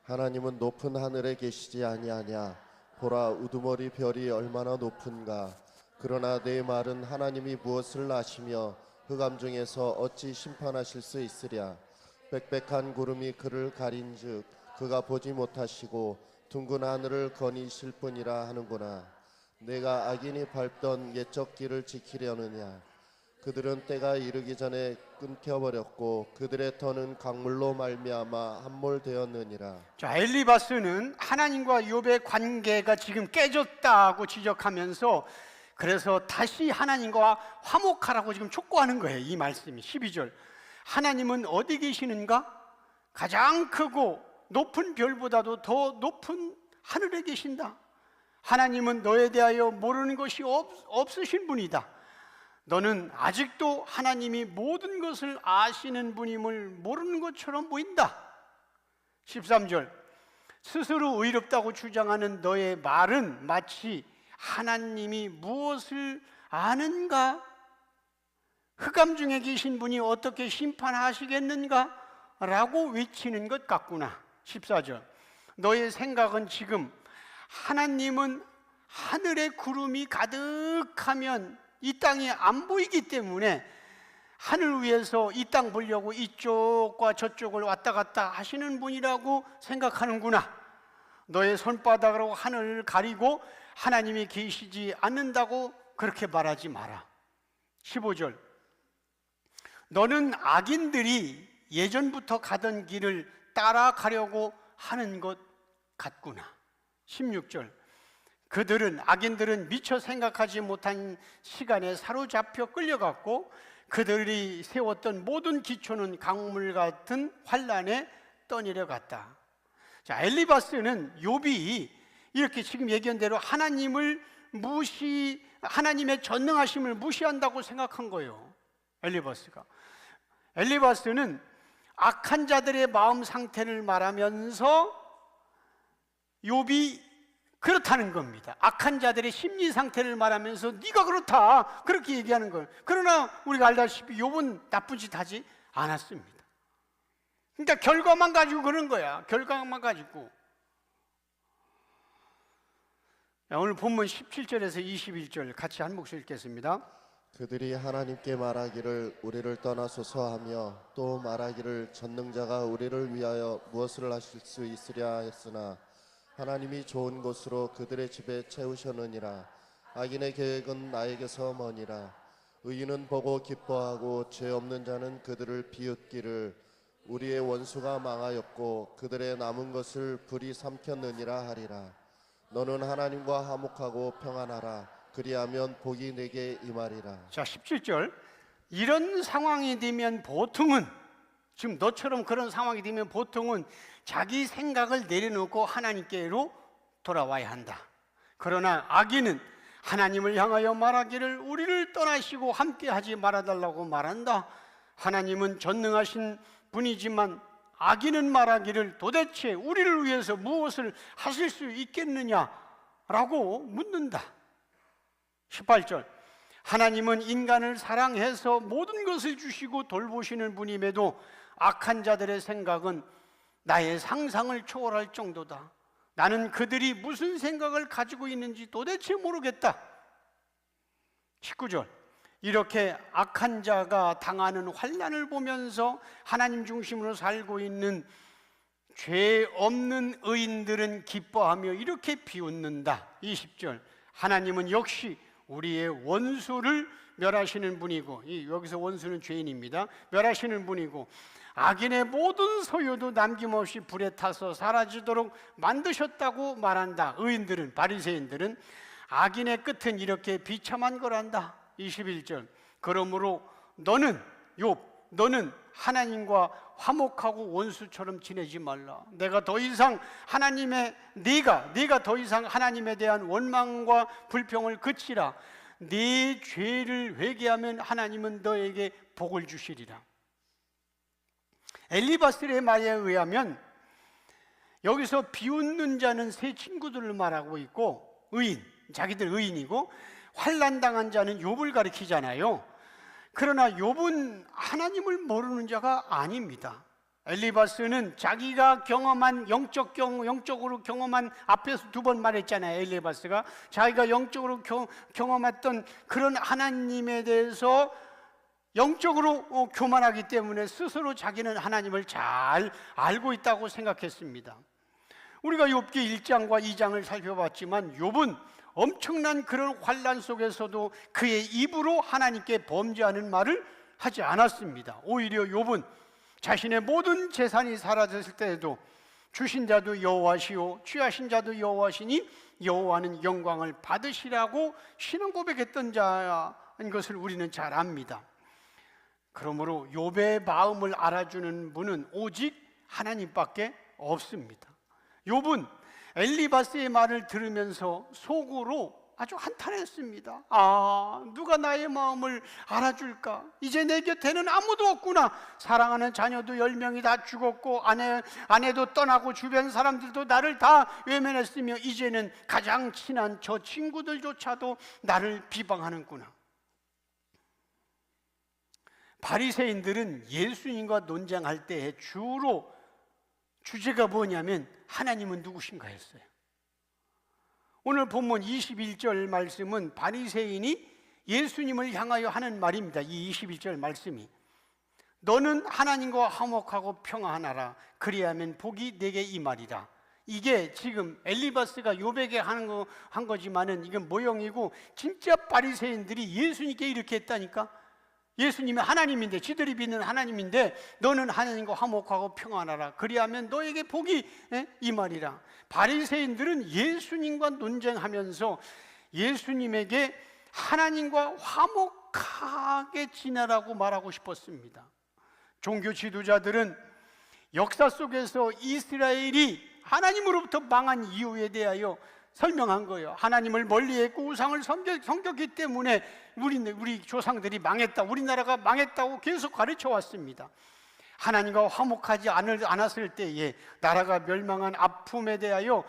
하나님은 높은 하늘에 계시지 아니하냐. 보라, 우두머리 별이 얼마나 높은가. 그러나 내 말은 하나님이 무엇을 아시며 흑암 중에서 어찌 심판하실 수 있으랴. 빽빽한 구름이 그를 가린즉 그가 보지 못하시고 둥근 하늘을 거니실 뿐이라 하는구나. 내가 악인이 밟던 옛적 길을 지키려느냐. 그들은 때가 이르기 전에 끊겨버렸고 그들의 터는 강물로 말미암아 함몰되었느니라. 자, 엘리바스는 하나님과 욥의 관계가 지금 깨졌다고 지적하면서 그래서 다시 하나님과 화목하라고 지금 촉구하는 거예요. 이 말씀이 12절. 하나님은 어디 계시는가? 가장 크고 높은 별보다도 더 높은 하늘에 계신다. 하나님은 너에 대하여 모르는 것이 없으신 분이다. 너는 아직도 하나님이 모든 것을 아시는 분임을 모르는 것처럼 보인다. 13절. 스스로 의롭다고 주장하는 너의 말은 마치 하나님이 무엇을 아는가? 흑암 중에 계신 분이 어떻게 심판하시겠는가? 라고 외치는 것 같구나. 14절. 너의 생각은 지금 하나님은 하늘에 구름이 가득하면 이 땅이 안 보이기 때문에 하늘 위에서 이 땅 보려고 이쪽과 저쪽을 왔다 갔다 하시는 분이라고 생각하는구나. 너의 손바닥으로 하늘을 가리고 하나님이 계시지 않는다고 그렇게 말하지 마라. 15절. 너는 악인들이 예전부터 가던 길을 따라가려고 하는 것 같구나. 16절. 악인들은 미처 생각하지 못한 시간에 사로잡혀 끌려갔고 그들이 세웠던 모든 기초는 강물 같은 환란에 떠내려갔다. 자, 엘리바스는 욥이 이렇게 지금 얘기한 대로 하나님의 전능하심을 무시한다고 생각한 거예요. 엘리바스는 악한 자들의 마음 상태를 말하면서 욥이 그렇다는 겁니다. 악한 자들의 심리 상태를 말하면서 네가 그렇다 그렇게 얘기하는 거예요. 그러나 우리가 알다시피 욥은 나쁜 짓 하지 않았습니다. 그러니까 결과만 가지고 그런 거야. 결과만 가지고. 오늘 본문 17절에서 21절 같이 한 목소리 읽겠습니다. 그들이 하나님께 말하기를 우리를 떠나소서 하며 또 말하기를 전능자가 우리를 위하여 무엇을 하실 수 있으랴 했으나 하나님이 좋은 곳으로 그들의 집에 채우셨느니라. 악인의 계획은 나에게서 머니라. 의인은 보고 기뻐하고 죄 없는 자는 그들을 비웃기를 우리의 원수가 망하였고 그들의 남은 것을 불이 삼켰느니라 하리라. 너는 하나님과 화목하고 평안하라. 그리하면 복이 내게 임하리라. 자, 17절. 이런 상황이 되면 보통은, 지금 너처럼 그런 상황이 되면 보통은 자기 생각을 내려놓고 하나님께로 돌아와야 한다. 그러나 악인은 하나님을 향하여 말하기를 우리를 떠나시고 함께하지 말아달라고 말한다. 하나님은 전능하신 분이지만 악인은 말하기를 도대체 우리를 위해서 무엇을 하실 수 있겠느냐라고 묻는다. 18절. 하나님은 인간을 사랑해서 모든 것을 주시고 돌보시는 분임에도 악한 자들의 생각은 나의 상상을 초월할 정도다. 나는 그들이 무슨 생각을 가지고 있는지 도대체 모르겠다. 19절. 이렇게 악한 자가 당하는 환난을 보면서 하나님 중심으로 살고 있는 죄 없는 의인들은 기뻐하며 이렇게 비웃는다. 20절. 하나님은 역시 우리의 원수를 멸하시는 분이고, 여기서 원수는 죄인입니다. 멸하시는 분이고 악인의 모든 소유도 남김없이 불에 타서 사라지도록 만드셨다고 말한다. 의인들은, 바리새인들은 악인의 끝은 이렇게 비참한 거란다. 21절. 그러므로 너는 욥, 너는 하나님과 화목하고 원수처럼 지내지 말라. 내가 더 이상 네가 더 이상 하나님에 대한 원망과 불평을 그치라. 네 죄를 회개하면 하나님은 너에게 복을 주시리라. 엘리바스의 말에 의하면 여기서 비웃는 자는 세 친구들을 말하고 있고, 자기들 의인이고, 환난당한 자는 욥을 가리키잖아요. 그러나 욥은 하나님을 모르는 자가 아닙니다. 엘리바스는 자기가 경험한 영적으로 경험한, 앞에서 2번 말했잖아요. 엘리바스가 자기가 영적으로 경험했던 그런 하나님에 대해서 영적으로 교만하기 때문에 스스로 자기는 하나님을 잘 알고 있다고 생각했습니다. 우리가 욥기 1장과 2장을 살펴봤지만 욥은 엄청난 그런 환난 속에서도 그의 입으로 하나님께 범죄하는 말을 하지 않았습니다. 오히려 욥은 자신의 모든 재산이 사라졌을 때에도 주신 자도 여호와시오 취하신 자도 여호와시니 여호와는 영광을 받으시라고 신앙 고백했던 자인 것을 우리는 잘 압니다. 그러므로 욥의 마음을 알아주는 분은 오직 하나님밖에 없습니다. 욥은 엘리바스의 말을 들으면서 속으로 아주 한탄했습니다. 누가 나의 마음을 알아줄까? 이제 내 곁에는 아무도 없구나. 사랑하는 자녀도 10명이 다 죽었고 아내도 떠나고 주변 사람들도 나를 다 외면했으며 이제는 가장 친한 저 친구들조차도 나를 비방하는구나. 바리새인들은 예수님과 논쟁할 때 주로 주제가 뭐냐면 하나님은 누구신가였어요. 오늘 본문 21절 말씀은 바리새인이 예수님을 향하여 하는 말입니다. 이 21절 말씀이 너는 하나님과 화목하고 평안하라. 그리하면 복이 내게 임하리라. 이게 지금 엘리바스가 욥에게 한 거지만은 이건 모형이고 진짜 바리새인들이 예수님께 이렇게 했다니까. 예수님이 하나님인데, 지들이 믿는 하나님인데 너는 하나님과 화목하고 평안하라. 그리하면 너에게 복이 임하리라. 바리새인들은 예수님과 논쟁하면서 예수님에게 하나님과 화목하게 지내라고 말하고 싶었습니다. 종교 지도자들은 역사 속에서 이스라엘이 하나님으로부터 망한 이유에 대하여 설명한 거예요. 하나님을 멀리했고 우상을 섬겼기 때문에 우리 조상들이 망했다, 우리나라가 망했다고 계속 가르쳐 왔습니다. 하나님과 화목하지 않았을 때에 나라가 멸망한 아픔에 대하여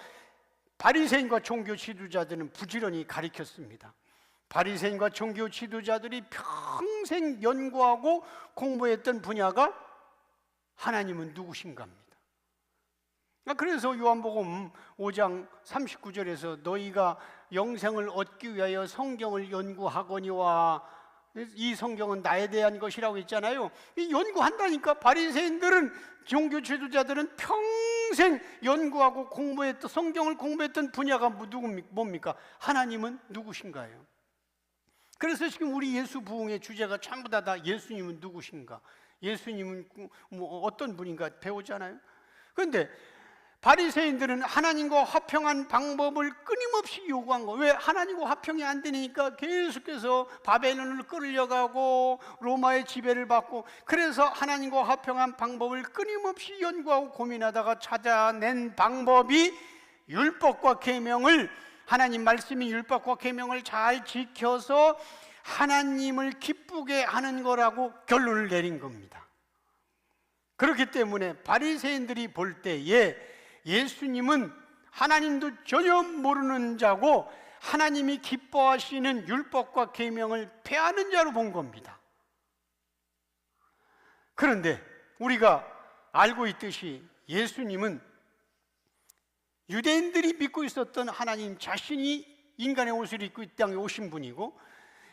바리새인과 종교 지도자들은 부지런히 가르쳤습니다. 바리새인과 종교 지도자들이 평생 연구하고 공부했던 분야가 하나님은 누구신가입니다. 그래서 요한복음 5장 39절에서 너희가 영생을 얻기 위하여 성경을 연구하거니와, 이 성경은 나에 대한 것이라고 했잖아요. 이 연구한다니까. 바리새인들은, 종교 지도자들은 평생 연구하고 공부했던, 성경을 공부했던 분야가 뭡니까? 하나님은 누구신가요? 그래서 지금 우리 예수 부흥의 주제가 전부 다 예수님은 누구신가, 예수님은 뭐 어떤 분인가 배우잖아요. 그런데 바리새인들은 하나님과 화평한 방법을 끊임없이 요구한 거. 왜? 하나님과 화평이 안 되니까 계속해서 바벨론을 끌려가고 로마의 지배를 받고, 그래서 하나님과 화평한 방법을 끊임없이 연구하고 고민하다가 찾아낸 방법이 율법과 계명을, 하나님 말씀이 율법과 계명을 잘 지켜서 하나님을 기쁘게 하는 거라고 결론을 내린 겁니다. 그렇기 때문에 바리새인들이 볼 때에 예수님은 하나님도 전혀 모르는 자고 하나님이 기뻐하시는 율법과 계명을 폐하는 자로 본 겁니다. 그런데 우리가 알고 있듯이 예수님은 유대인들이 믿고 있었던 하나님 자신이 인간의 옷을 입고 이 땅에 오신 분이고,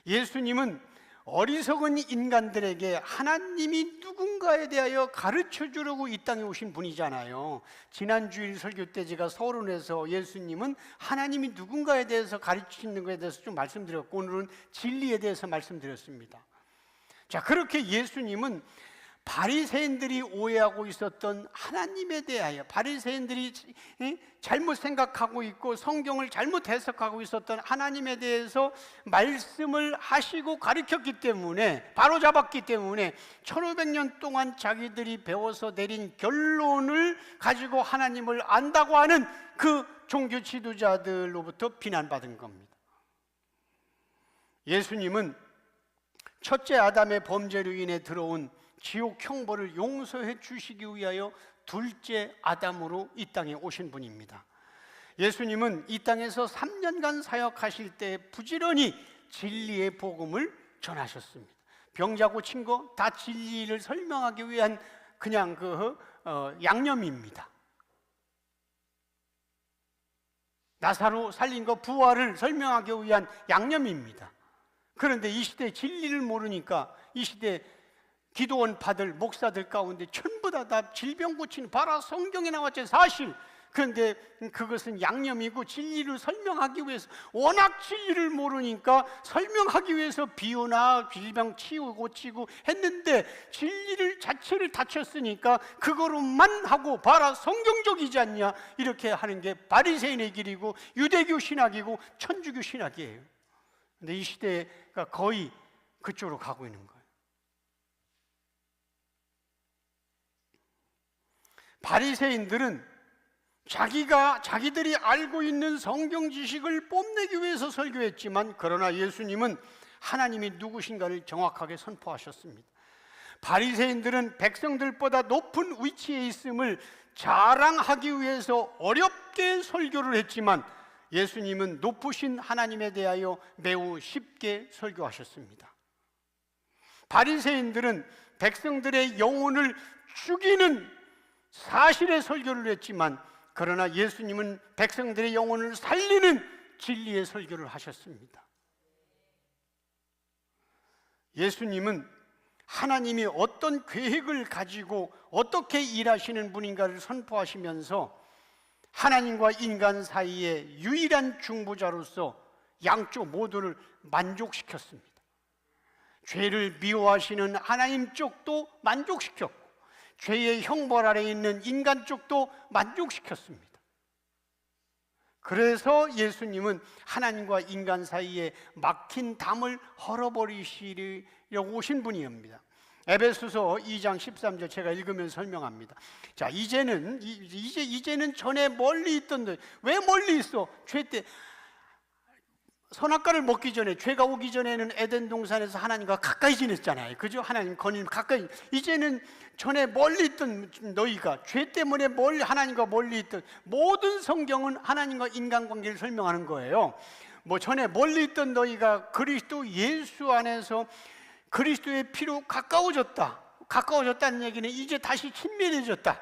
예수님은 어리석은 인간들에게 하나님이 누군가에 대하여 가르쳐 주려고 이 땅에 오신 분이잖아요. 지난 주일 설교 때 제가 서론에서 예수님은 하나님이 누군가에 대해서 가르치는 것에 대해서 좀 말씀드렸고, 오늘은 진리에 대해서 말씀드렸습니다. 자, 그렇게 예수님은 바리새인들이 오해하고 있었던 하나님에 대하여, 바리새인들이 잘못 생각하고 있고 성경을 잘못 해석하고 있었던 하나님에 대해서 말씀을 하시고 가르쳤기 때문에, 바로잡았기 때문에 1500년 동안 자기들이 배워서 내린 결론을 가지고 하나님을 안다고 하는 그 종교 지도자들로부터 비난받은 겁니다. 예수님은 첫째 아담의 범죄로 인해 들어온 지옥 형벌을 용서해 주시기 위하여 둘째 아담으로 이 땅에 오신 분입니다. 예수님은 이 땅에서 3년간 사역하실 때 부지런히 진리의 복음을 전하셨습니다. 병자 고친 거 다 진리를 설명하기 위한 그냥 양념입니다. 나사로 살린 거 부활을 설명하기 위한 양념입니다. 그런데 이 시대에 진리를 모르니까 이 시대에 기도원 파들, 목사들 가운데 전부 다 질병 고치는, 봐라 성경에 나왔죠, 사실. 그런데 그것은 양념이고 진리를 설명하기 위해서, 워낙 진리를 모르니까 설명하기 위해서 비유나 질병 치유고 고치고 했는데 진리를 자체를 다쳤으니까 그거로만 하고 봐라 성경적이지 않냐, 이렇게 하는 게 바리새인의 길이고 유대교 신학이고 천주교 신학이에요. 근데 이 시대가 거의 그쪽으로 가고 있는 거예요. 바리새인들은 자기들이 알고 있는 성경 지식을 뽐내기 위해서 설교했지만, 그러나 예수님은 하나님이 누구신가를 정확하게 선포하셨습니다. 바리새인들은 백성들보다 높은 위치에 있음을 자랑하기 위해서 어렵게 설교를 했지만, 예수님은 높으신 하나님에 대하여 매우 쉽게 설교하셨습니다. 바리새인들은 백성들의 영혼을 죽이는 사실의 설교를 했지만, 그러나 예수님은 백성들의 영혼을 살리는 진리의 설교를 하셨습니다. 예수님은 하나님이 어떤 계획을 가지고 어떻게 일하시는 분인가를 선포하시면서 하나님과 인간 사이의 유일한 중보자로서 양쪽 모두를 만족시켰습니다. 죄를 미워하시는 하나님 쪽도 만족시켰고, 죄의 형벌 아래 있는 인간 쪽도 만족시켰습니다. 그래서 예수님은 하나님과 인간 사이에 막힌 담을 헐어버리시려고 오신 분입니다. 에베소서 2장 13절 제가 읽으면서 설명합니다. 자, 이제는 전에 멀리 있던, 왜 멀리 있어? 죄 때 선악과를 먹기 전에, 죄가 오기 전에는 에덴 동산에서 하나님과 가까이 지냈잖아요. 그죠? 하나님 거님 가까이. 이제는 전에 멀리 있던 너희가, 죄 때문에 하나님과 멀리 있던, 모든 성경은 하나님과 인간관계를 설명하는 거예요. 뭐 전에 멀리 있던 너희가 그리스도 예수 안에서 그리스도의 피로 가까워졌다는 얘기는 이제 다시 친밀해졌다.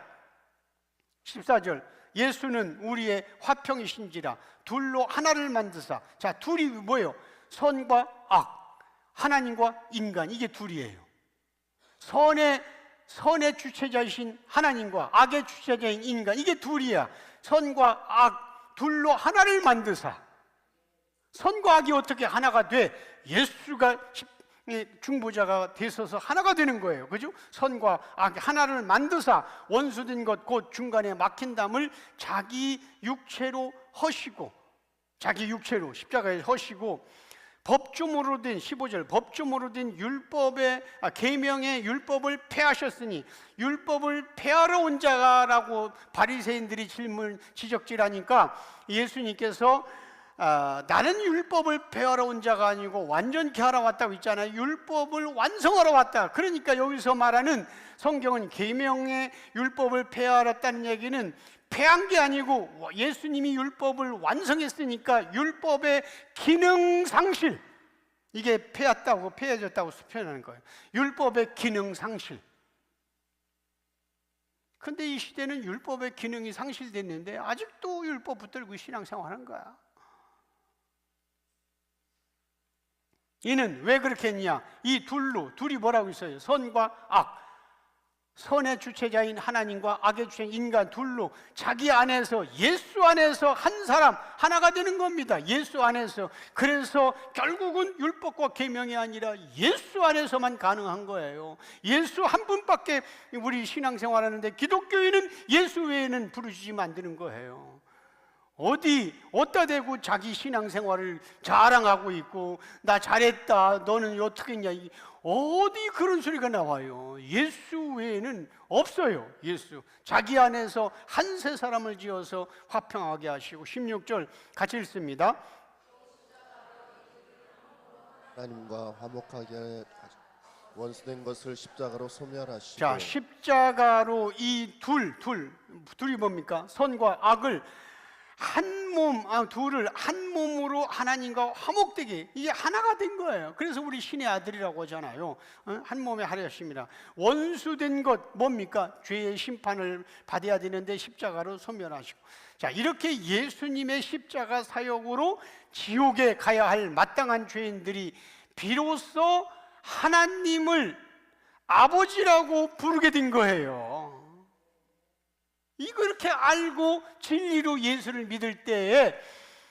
14절, 예수는 우리의 화평이신지라 둘로 하나를 만드사. 자, 둘이 뭐예요? 선과 악, 하나님과 인간, 이게 둘이에요. 선의 주체자이신 하나님과 악의 주체자인 인간, 이게 둘이야. 선과 악 둘로 하나를 만드사. 선과 악이 어떻게 하나가 돼? 예수가 중보자가 되셔서 하나가 되는 거예요. 그죠? 선과 악 하나를 만드사 원수된 것 곧 중간에 막힌 담을 자기 육체로 허시고, 자기 육체로 십자가에 허시고, 법조문으로 된 15절, 법조문으로 된 계명의 율법을 폐하셨으니, 율법을 폐하러 온 자라고 바리새인들이 지적질하니까 예수님께서 나는 율법을 폐하러 온 자가 아니고 완전케 하러 왔다고 있잖아요. 율법을 완성하러 왔다. 그러니까 여기서 말하는 성경은 계명의 율법을 폐하렀다는 얘기는 폐한 게 아니고 예수님이 율법을 완성했으니까 율법의 기능 상실, 이게 폐해졌다고 표현하는 거예요. 율법의 기능 상실. 근데 이 시대는 율법의 기능이 상실됐는데 아직도 율법 붙들고 신앙생활하는 거야. 이는 왜 그렇게 했냐? 이 둘이 뭐라고 있어요? 선과 악, 선의 주체자인 하나님과 악의 주체인 인간 둘로 자기 안에서, 예수 안에서 한 사람 하나가 되는 겁니다. 예수 안에서. 그래서 결국은 율법과 계명이 아니라 예수 안에서만 가능한 거예요. 예수 한 분밖에 우리 신앙생활하는데 기독교인은 예수 외에는 부르짖지 만드는 거예요. 어디다 대고 자기 신앙생활을 자랑하고 있고 나 잘했다, 너는 어떻게 했냐, 어디 그런 소리가 나와요. 예수 외에는 없어요. 예수 자기 안에서 한 세 사람을 지어서 화평하게 하시고. 16절 같이 읽습니다. 하나님과 화목하게 원수된 것을 십자가로 소멸하시고. 자, 십자가로 이 둘이 뭡니까? 선과 악을 둘을 한 몸으로 하나님과 화목되게, 이게 하나가 된 거예요. 그래서 우리 신의 아들이라고 하잖아요. 한 몸에 하려십니다. 원수된 것 뭡니까? 죄의 심판을 받아야 되는데 십자가로 소멸하시고. 자, 이렇게 예수님의 십자가 사역으로 지옥에 가야 할 마땅한 죄인들이 비로소 하나님을 아버지라고 부르게 된 거예요. 이렇게 알고 진리로 예수를 믿을 때에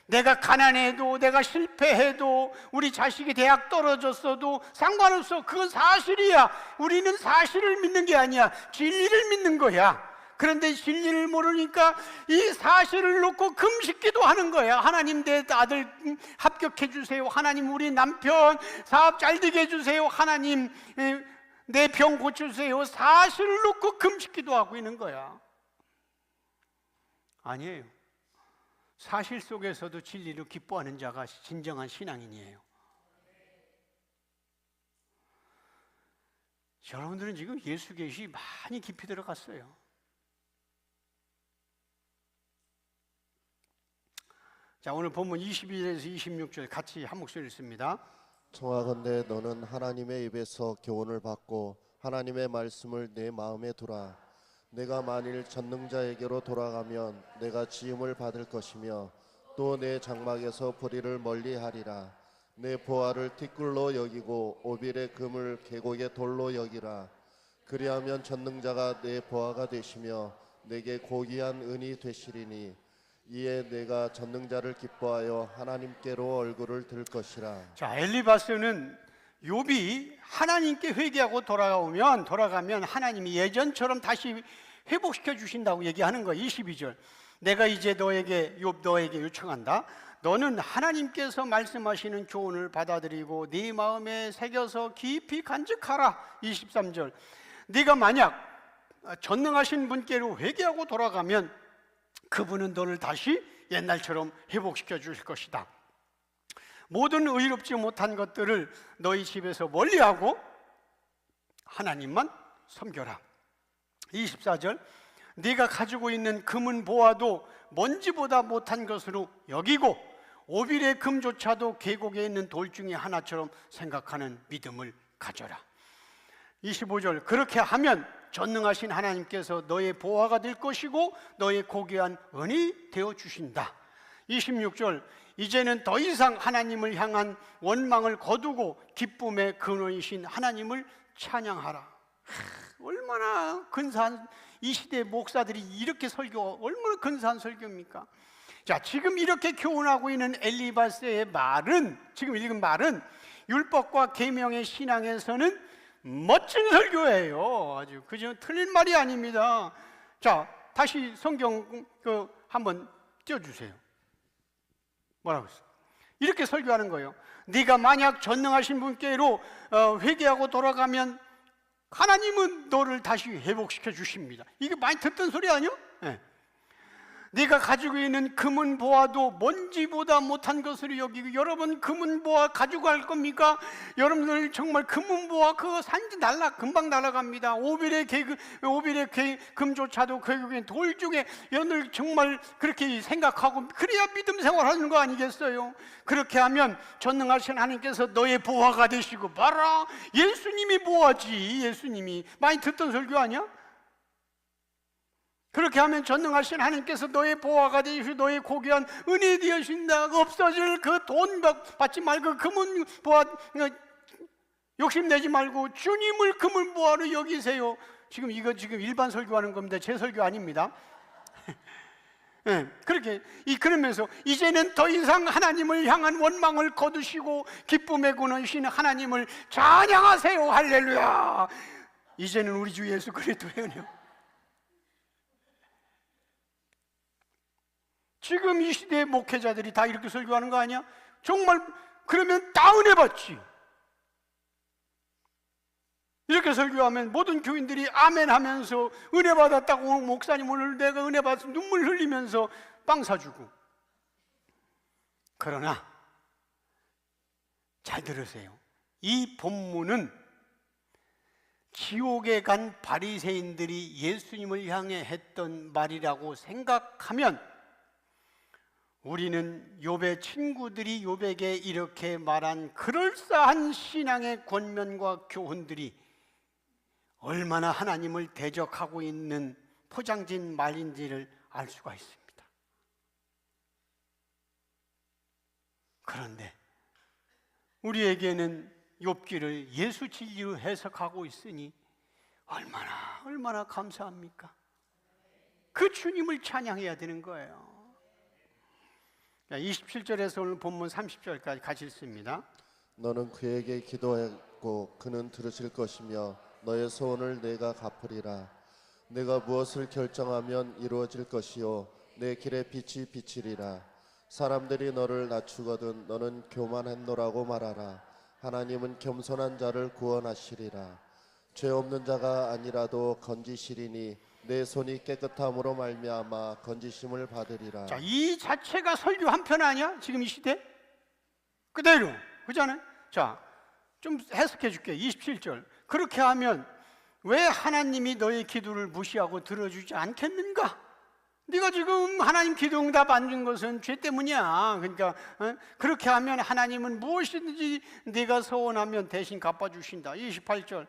내가 가난해도, 내가 실패해도, 우리 자식이 대학 떨어졌어도 상관없어. 그건 사실이야. 우리는 사실을 믿는 게 아니야. 진리를 믿는 거야. 그런데 진리를 모르니까 이 사실을 놓고 금식기도 하는 거야. 하나님, 내 아들 합격해 주세요. 하나님, 우리 남편 사업 잘 되게 해주세요. 하나님, 내 병 고쳐주세요. 사실을 놓고 금식기도 하고 있는 거야. 아니에요. 사실 속에서도 진리를 기뻐하는 자가 진정한 신앙인이에요. 여러분들은 지금 예수 계시 많이 깊이 들어갔어요. 자, 오늘 본문 22절에서 26절 같이 한 목소리 읽습니다. 청하건대 너는 하나님의 입에서 교훈을 받고 하나님의 말씀을 내 마음에 두라. 내가 만일 전능자에게로 돌아가면 내가 지음을 받을 것이며 또 내 장막에서 불의를 멀리하리라. 내 보화를 티끌로 여기고 오빌의 금을 계곡의 돌로 여기라. 그리하면 전능자가 내 보화가 되시며 내게 고귀한 은이 되시리니 이에 내가 전능자를 기뻐하여 하나님께로 얼굴을 들 것이라. 자, 엘리바스는 욥이 하나님께 회개하고 돌아가면 하나님이 예전처럼 다시 회복시켜 주신다고 얘기하는 거예요. 22절. 내가 이제 너에게 요청한다. 너는 하나님께서 말씀하시는 교훈을 받아들이고 네 마음에 새겨서 깊이 간직하라. 23절. 네가 만약 전능하신 분께로 회개하고 돌아가면 그분은 너를 다시 옛날처럼 회복시켜 주실 것이다. 모든 의롭지 못한 것들을 너희 집에서 멀리하고 하나님만 섬겨라. 24절, 네가 가지고 있는 금은 보아도 먼지보다 못한 것으로 여기고 오빌의 금조차도 계곡에 있는 돌 중에 하나처럼 생각하는 믿음을 가져라. 25절, 그렇게 하면 전능하신 하나님께서 너의 보화가 될 것이고 너의 고귀한 은이 되어 주신다. 26절, 이제는 더 이상 하나님을 향한 원망을 거두고 기쁨의 근원이신 하나님을 찬양하라. 얼마나 근사한, 이 시대 목사들이 이렇게 설교, 얼마나 근사한 설교입니까? 자, 지금 이렇게 교훈하고 있는 엘리바스의 말은, 지금 읽은 말은 율법과 계명의 신앙에서는 멋진 설교예요. 아주 그저 틀린 말이 아닙니다. 자, 다시 성경 한번 띄워주세요. 뭐라고 했어요? 이렇게 설교하는 거예요. 네가 만약 전능하신 분께로 회개하고 돌아가면 하나님은 너를 다시 회복시켜 주십니다. 이게 많이 듣던 소리 아니요? 네. 네가 가지고 있는 금은 보아도 먼지보다 못한 것으로 여기고, 여러분 금은 보아 가지고 갈 겁니까? 여러분들 정말 금은 보아 그거 산지 금방 날아갑니다. 오빌의 금조차도 결국엔 돌 중에, 여러분들 정말 그렇게 생각하고 그래야 믿음 생활하는 거 아니겠어요? 그렇게 하면 전능하신 하나님께서 너의 보화가 되시고, 봐라 예수님이 보화지. 예수님이 많이 듣던 설교 아니야? 그렇게 하면 전능하신 하나님께서 너의 보화가 되시고 너의 고귀한 은혜 되어신다. 없어질 그 돈 받지 말고 금은 보화 욕심내지 말고 주님을 금은 보화로 여기세요. 지금 이거 일반 설교하는 겁니다. 제 설교 아닙니다. 네, 그러면서 이제는 더 이상 하나님을 향한 원망을 거두시고 기쁨의 근원이신 하나님을 찬양하세요. 할렐루야. 이제는 우리 주 예수 그리스도의 은혜요. 지금 이 시대의 목회자들이 다 이렇게 설교하는 거 아니야? 정말 그러면 다 은혜 받지. 이렇게 설교하면 모든 교인들이 아멘 하면서 은혜 받았다고, 목사님 오늘 내가 은혜 받아서 눈물 흘리면서 빵 사주고. 그러나 잘 들으세요. 이 본문은 지옥에 간 바리새인들이 예수님을 향해 했던 말이라고 생각하면, 우리는 욥의 친구들이 욥에게 이렇게 말한 그럴싸한 신앙의 권면과 교훈들이 얼마나 하나님을 대적하고 있는 포장진 말인지를 알 수가 있습니다. 그런데 우리에게는 욥기를 예수 진리로 해석하고 있으니 얼마나 감사합니까? 그 주님을 찬양해야 되는 거예요. 27절에서 오늘 본문 30절까지 같이 읽습니다. 너는 그에게 기도했고 그는 들으실 것이며 너의 소원을 내가 갚으리라. 내가 무엇을 결정하면 이루어질 것이요 내 길에 빛이 비치리라. 사람들이 너를 낮추거든 너는 교만했노라고 말하라. 하나님은 겸손한 자를 구원하시리라. 죄 없는 자가 아니라도 건지시리니 내 손이 깨끗함으로 말미암아 건지심을 받으리라. 자, 이 자체가 설교 한 편 아니야? 지금 이 시대? 그대로, 그잖아요? 자, 좀 해석해 줄게. 27절. 그렇게 하면 왜 하나님이 너의 기도를 무시하고 들어주지 않겠는가? 네가 지금 하나님 기도 응답 안 준 것은 죄 때문이야. 그러니까 그렇게 하면 하나님은 무엇이든지 네가 소원하면 대신 갚아주신다. 28절.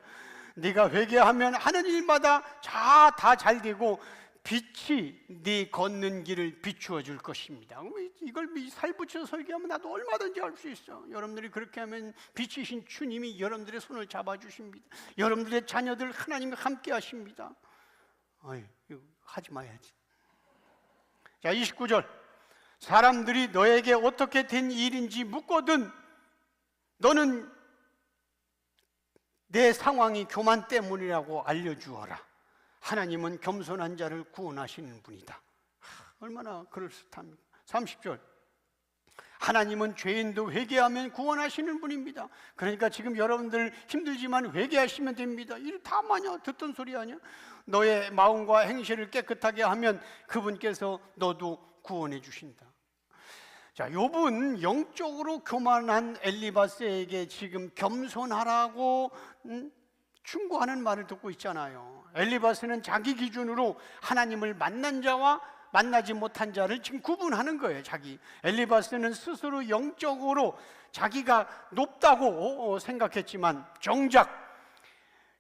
네가 회개하면 하는 일마다 다 잘 되고 빛이 네 걷는 길을 비추어 줄 것입니다. 이걸 살붙여 설교하면 나도 얼마든지 할 수 있어. 여러분들이 그렇게 하면 빛이신 주님이 여러분들의 손을 잡아주십니다. 여러분들의 자녀들 하나님과 함께 하십니다. 이거 하지 마야지. 자, 29절. 사람들이 너에게 어떻게 된 일인지 묻거든 너는 내 상황이 교만 때문이라고 알려주어라. 하나님은 겸손한 자를 구원하시는 분이다. 얼마나 그럴듯합니까? 30절. 하나님은 죄인도 회개하면 구원하시는 분입니다. 그러니까 지금 여러분들 힘들지만 회개하시면 됩니다. 이게 다 마냐 듣던 소리 아니야? 너의 마음과 행실을 깨끗하게 하면 그분께서 너도 구원해 주신다. 자, 욥은 영적으로 교만한 엘리바스에게 지금 겸손하라고 충고하는 말을 듣고 있잖아요. 엘리바스는 자기 기준으로 하나님을 만난 자와 만나지 못한 자를 지금 구분하는 거예요. 엘리바스는 스스로 영적으로 자기가 높다고 생각했지만 정작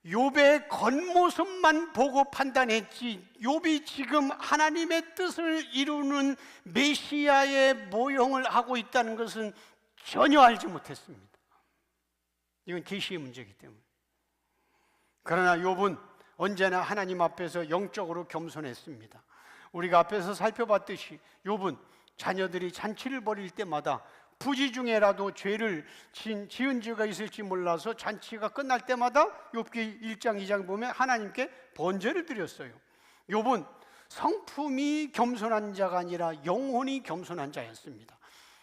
욥의 겉모습만 보고 판단했지, 욥이 지금 하나님의 뜻을 이루는 메시아의 모형을 하고 있다는 것은 전혀 알지 못했습니다. 이건 계시의 문제이기 때문에. 그러나 욥은 언제나 하나님 앞에서 영적으로 겸손했습니다. 우리가 앞에서 살펴봤듯이 욥은 자녀들이 잔치를 벌일 때마다 부지 중에라도 죄를 지은 죄가 있을지 몰라서 잔치가 끝날 때마다 욥기 1장 2장 보면 하나님께 번제를 드렸어요. 욥은 성품이 겸손한 자가 아니라 영혼이 겸손한 자였습니다.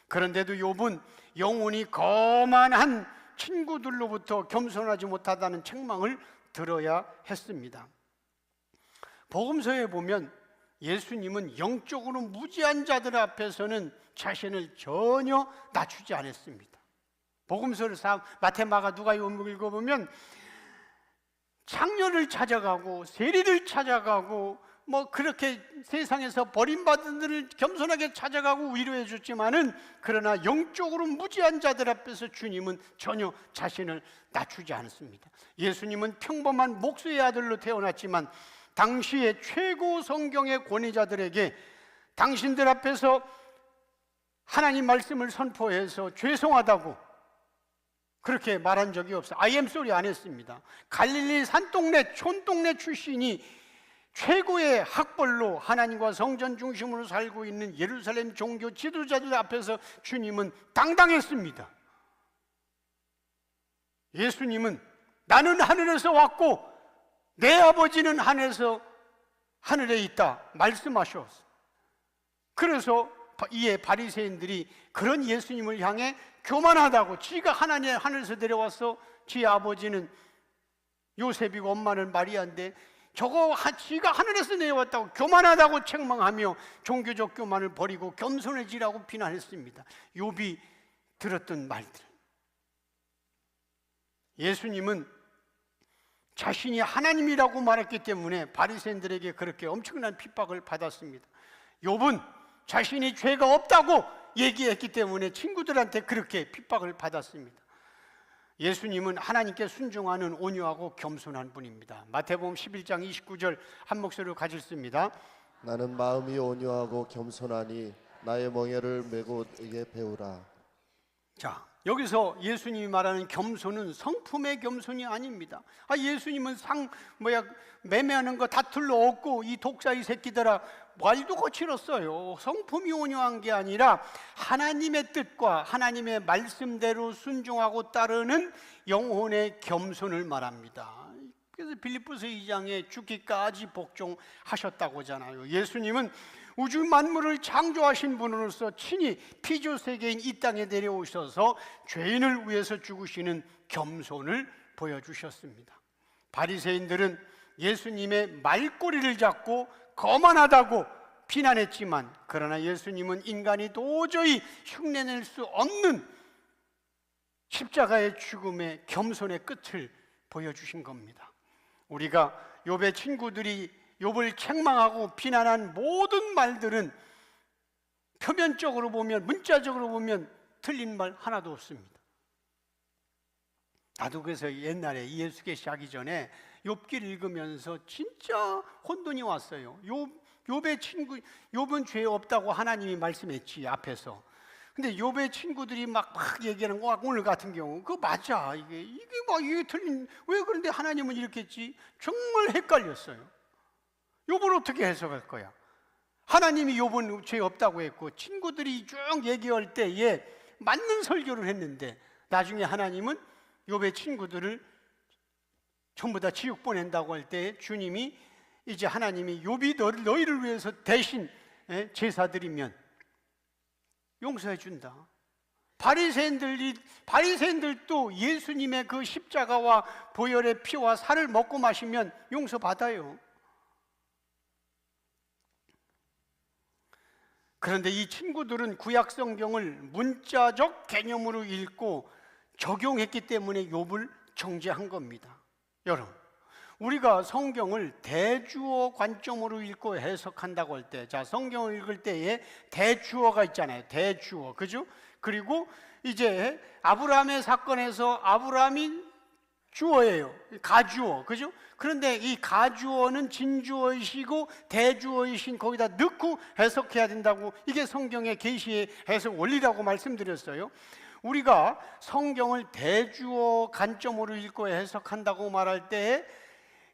그런데도 욥은 영혼이 거만한 친구들로부터 겸손하지 못하다는 책망을 들어야 했습니다. 복음서에 보면 예수님은 영적으로 무지한 자들 앞에서는 자신을 전혀 낮추지 않았습니다. 복음서를 마태, 마가, 누가 읽어보면 창녀를 찾아가고 세리를 찾아가고 그렇게 세상에서 버림받은 들을 겸손하게 찾아가고 위로해 줬지만은, 그러나 영적으로 무지한 자들 앞에서 주님은 전혀 자신을 낮추지 않았습니다. 예수님은 평범한 목수의 아들로 태어났지만 당시의 최고 성경의 권위자들에게 당신들 앞에서 하나님 말씀을 선포해서 죄송하다고 그렇게 말한 적이 없어요. I am sorry 안 했습니다. 갈릴리 산동네 촌동네 출신이 최고의 학벌로 하나님과 성전 중심으로 살고 있는 예루살렘 종교 지도자들 앞에서 주님은 당당했습니다. 예수님은 나는 하늘에서 왔고 내 아버지는 하늘에 있다 말씀하셨어. 그래서 이에 바리새인들이 그런 예수님을 향해 교만하다고, 지가 하늘에서 내려와서 지 아버지는 요셉이고 엄마는 마리아인데 지가 하늘에서 내려왔다고 교만하다고 책망하며 종교적 교만을 버리고 겸손해지라고 비난했습니다. 욥이 들었던 말들. 예수님은 자신이 하나님이라고 말했기 때문에 바리새인들에게 그렇게 엄청난 핍박을 받았습니다. 욥은 자신이 죄가 없다고 얘기했기 때문에 친구들한테 그렇게 핍박을 받았습니다. 예수님은 하나님께 순종하는 온유하고 겸손한 분입니다. 마태복음 11장 29절 한 목소리로 같이 읽습니다. 나는 마음이 온유하고 겸손하니 나의 멍에를 메고 에게 배우라. 자, 여기서 예수님이 말하는 겸손은 성품의 겸손이 아닙니다. 예수님은 매매하는 거 다툴러 얻고 이 독사 이 새끼들아 말도 거칠었어요. 성품이 온유한 게 아니라 하나님의 뜻과 하나님의 말씀대로 순종하고 따르는 영혼의 겸손을 말합니다. 그래서 빌립보서 2장에 죽기까지 복종하셨다고 하잖아요. 예수님은 우주 만물을 창조하신 분으로서 친히 피조 세계인 이 땅에 내려오셔서 죄인을 위해서 죽으시는 겸손을 보여주셨습니다. 바리새인들은 예수님의 말꼬리를 잡고 거만하다고 비난했지만, 그러나 예수님은 인간이 도저히 흉내낼 수 없는 십자가의 죽음의 겸손의 끝을 보여주신 겁니다. 우리가 욥의 친구들이 욥을 책망하고 비난한 모든 말들은 표면적으로 보면, 문자적으로 보면 틀린 말 하나도 없습니다. 나도 그래서 옛날에 예수께 시작하기 전에 욥기를 읽으면서 진짜 혼돈이 왔어요. 욥의 친구, 욥은 죄 없다고 하나님이 말씀했지 앞에서. 근데 욥의 친구들이 막 얘기하는 거, 오늘 같은 경우 그거 맞아, 이게 틀린, 왜 그런데 하나님은 이렇게 했지? 정말 헷갈렸어요. 욥을 어떻게 해석할 거야? 하나님이 욥은 죄 없다고 했고 친구들이 쭉 얘기할 때에 맞는 설교를 했는데, 나중에 하나님은 욥의 친구들을 전부 다 지옥 보낸다고 할 때 주님이 이제 하나님이 욥이 너희를 위해서 대신 제사 드리면 용서해 준다. 바리새인들도 예수님의 그 십자가와 보혈의 피와 살을 먹고 마시면 용서받아요. 그런데 이 친구들은 구약 성경을 문자적 개념으로 읽고 적용했기 때문에 욥을 정죄한 겁니다. 여러분, 우리가 성경을 대주어 관점으로 읽고 해석한다고 할 때, 자, 성경을 읽을 때에 대주어가 있잖아요. 대주어, 그죠? 그리고 이제 아브라함의 사건에서 아브라함이 주어예요. 가주어, 그죠? 그런데 이 가주어는 진주어이시고 대주어이신 거기다 넣고 해석해야 된다고, 이게 성경의 계시의 해석 원리라고 말씀드렸어요. 우리가 성경을 대주어 관점으로 읽고 해석한다고 말할 때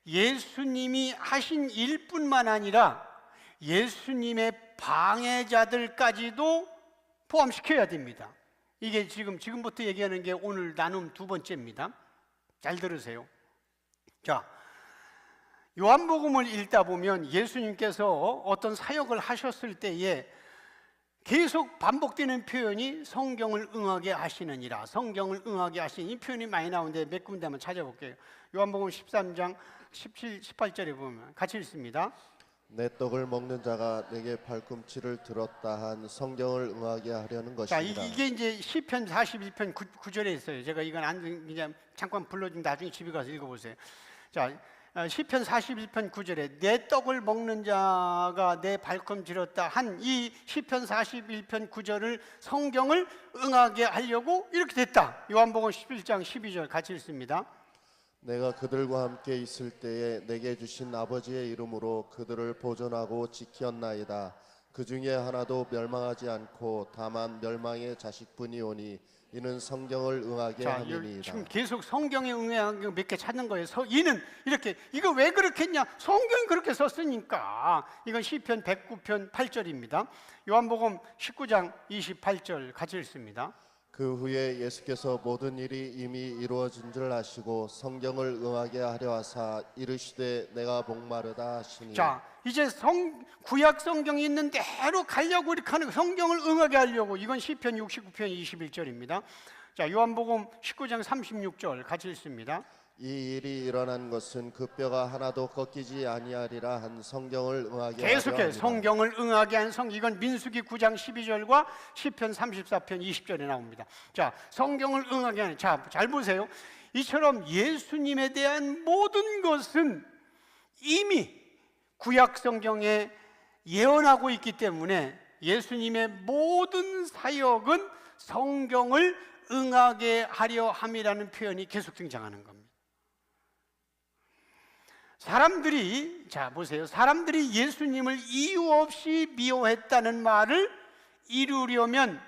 예수님이 하신 일뿐만 아니라 예수님의 방해자들까지도 포함시켜야 됩니다. 이게 지금부터 얘기하는 게 오늘 나눔 두 번째입니다. 잘 들으세요. 자, 요한복음을 읽다 보면 예수님께서 어떤 사역을 하셨을 때에 계속 반복되는 표현이 성경을 응하게 하시느니라, 성경을 응하게 하시는 이 표현이 많이 나오는데 몇 군데 한번 찾아볼게요. 요한복음 13장 17, 18절에 보면 같이 읽습니다. 내 떡을 먹는 자가 내게 발꿈치를 들었다 한 성경을 응하게 하려는 것입니다. 자, 이게 이제 시편 41편 9절에 있어요. 제가 이건 안 그냥 잠깐 불러준 나중에 집에 가서 읽어보세요. 자, 시편 41편 9절에 내 떡을 먹는 자가 내 발꿈치렸다 한 이 시편 41편 9절을 성경을 응하게 하려고 이렇게 됐다. 요한복음 11장 12절 같이 읽습니다. 내가 그들과 함께 있을 때에 내게 주신 아버지의 이름으로 그들을 보존하고 지켰나이다. 그 중에 하나도 멸망하지 않고 다만 멸망의 자식뿐이오니 이는 성경을 응하게 함이니이다. 지금 계속 성경에 응하게 몇 개 찾는 거예요. 이는 이렇게, 이거 왜 그렇게 했냐? 성경이 그렇게 썼으니까. 이건 시편 109편 8절입니다. 요한복음 19장 28절 같이 읽습니다. 그 후에 예수께서 모든 일이 이미 이루어진 줄 아시고 성경을 응하게 하려 하사 이르시되 내가 목마르다 하시니. 자, 이제 구약 성경이 있는 대로 가려고 이렇게 하는, 성경을 응하게 하려고. 이건 시편 69편 21절입니다. 자, 요한복음 19장 36절 같이 읽습니다. 이 일이 일어난 것은 그 뼈가 하나도 꺾이지 아니하리라 한 성경을 응하게 계속해 하려 성경을 응하게 한 이건 민수기 9장 12절과 시편 34편 20절에 나옵니다. 자, 성경을 응하게 하는, 자, 잘 보세요. 이처럼 예수님에 대한 모든 것은 이미 구약 성경에 예언하고 있기 때문에 예수님의 모든 사역은 성경을 응하게 하려 함이라는 표현이 계속 등장하는 겁니다. 사람들이 예수님을 이유 없이 미워했다는 말을 이루려면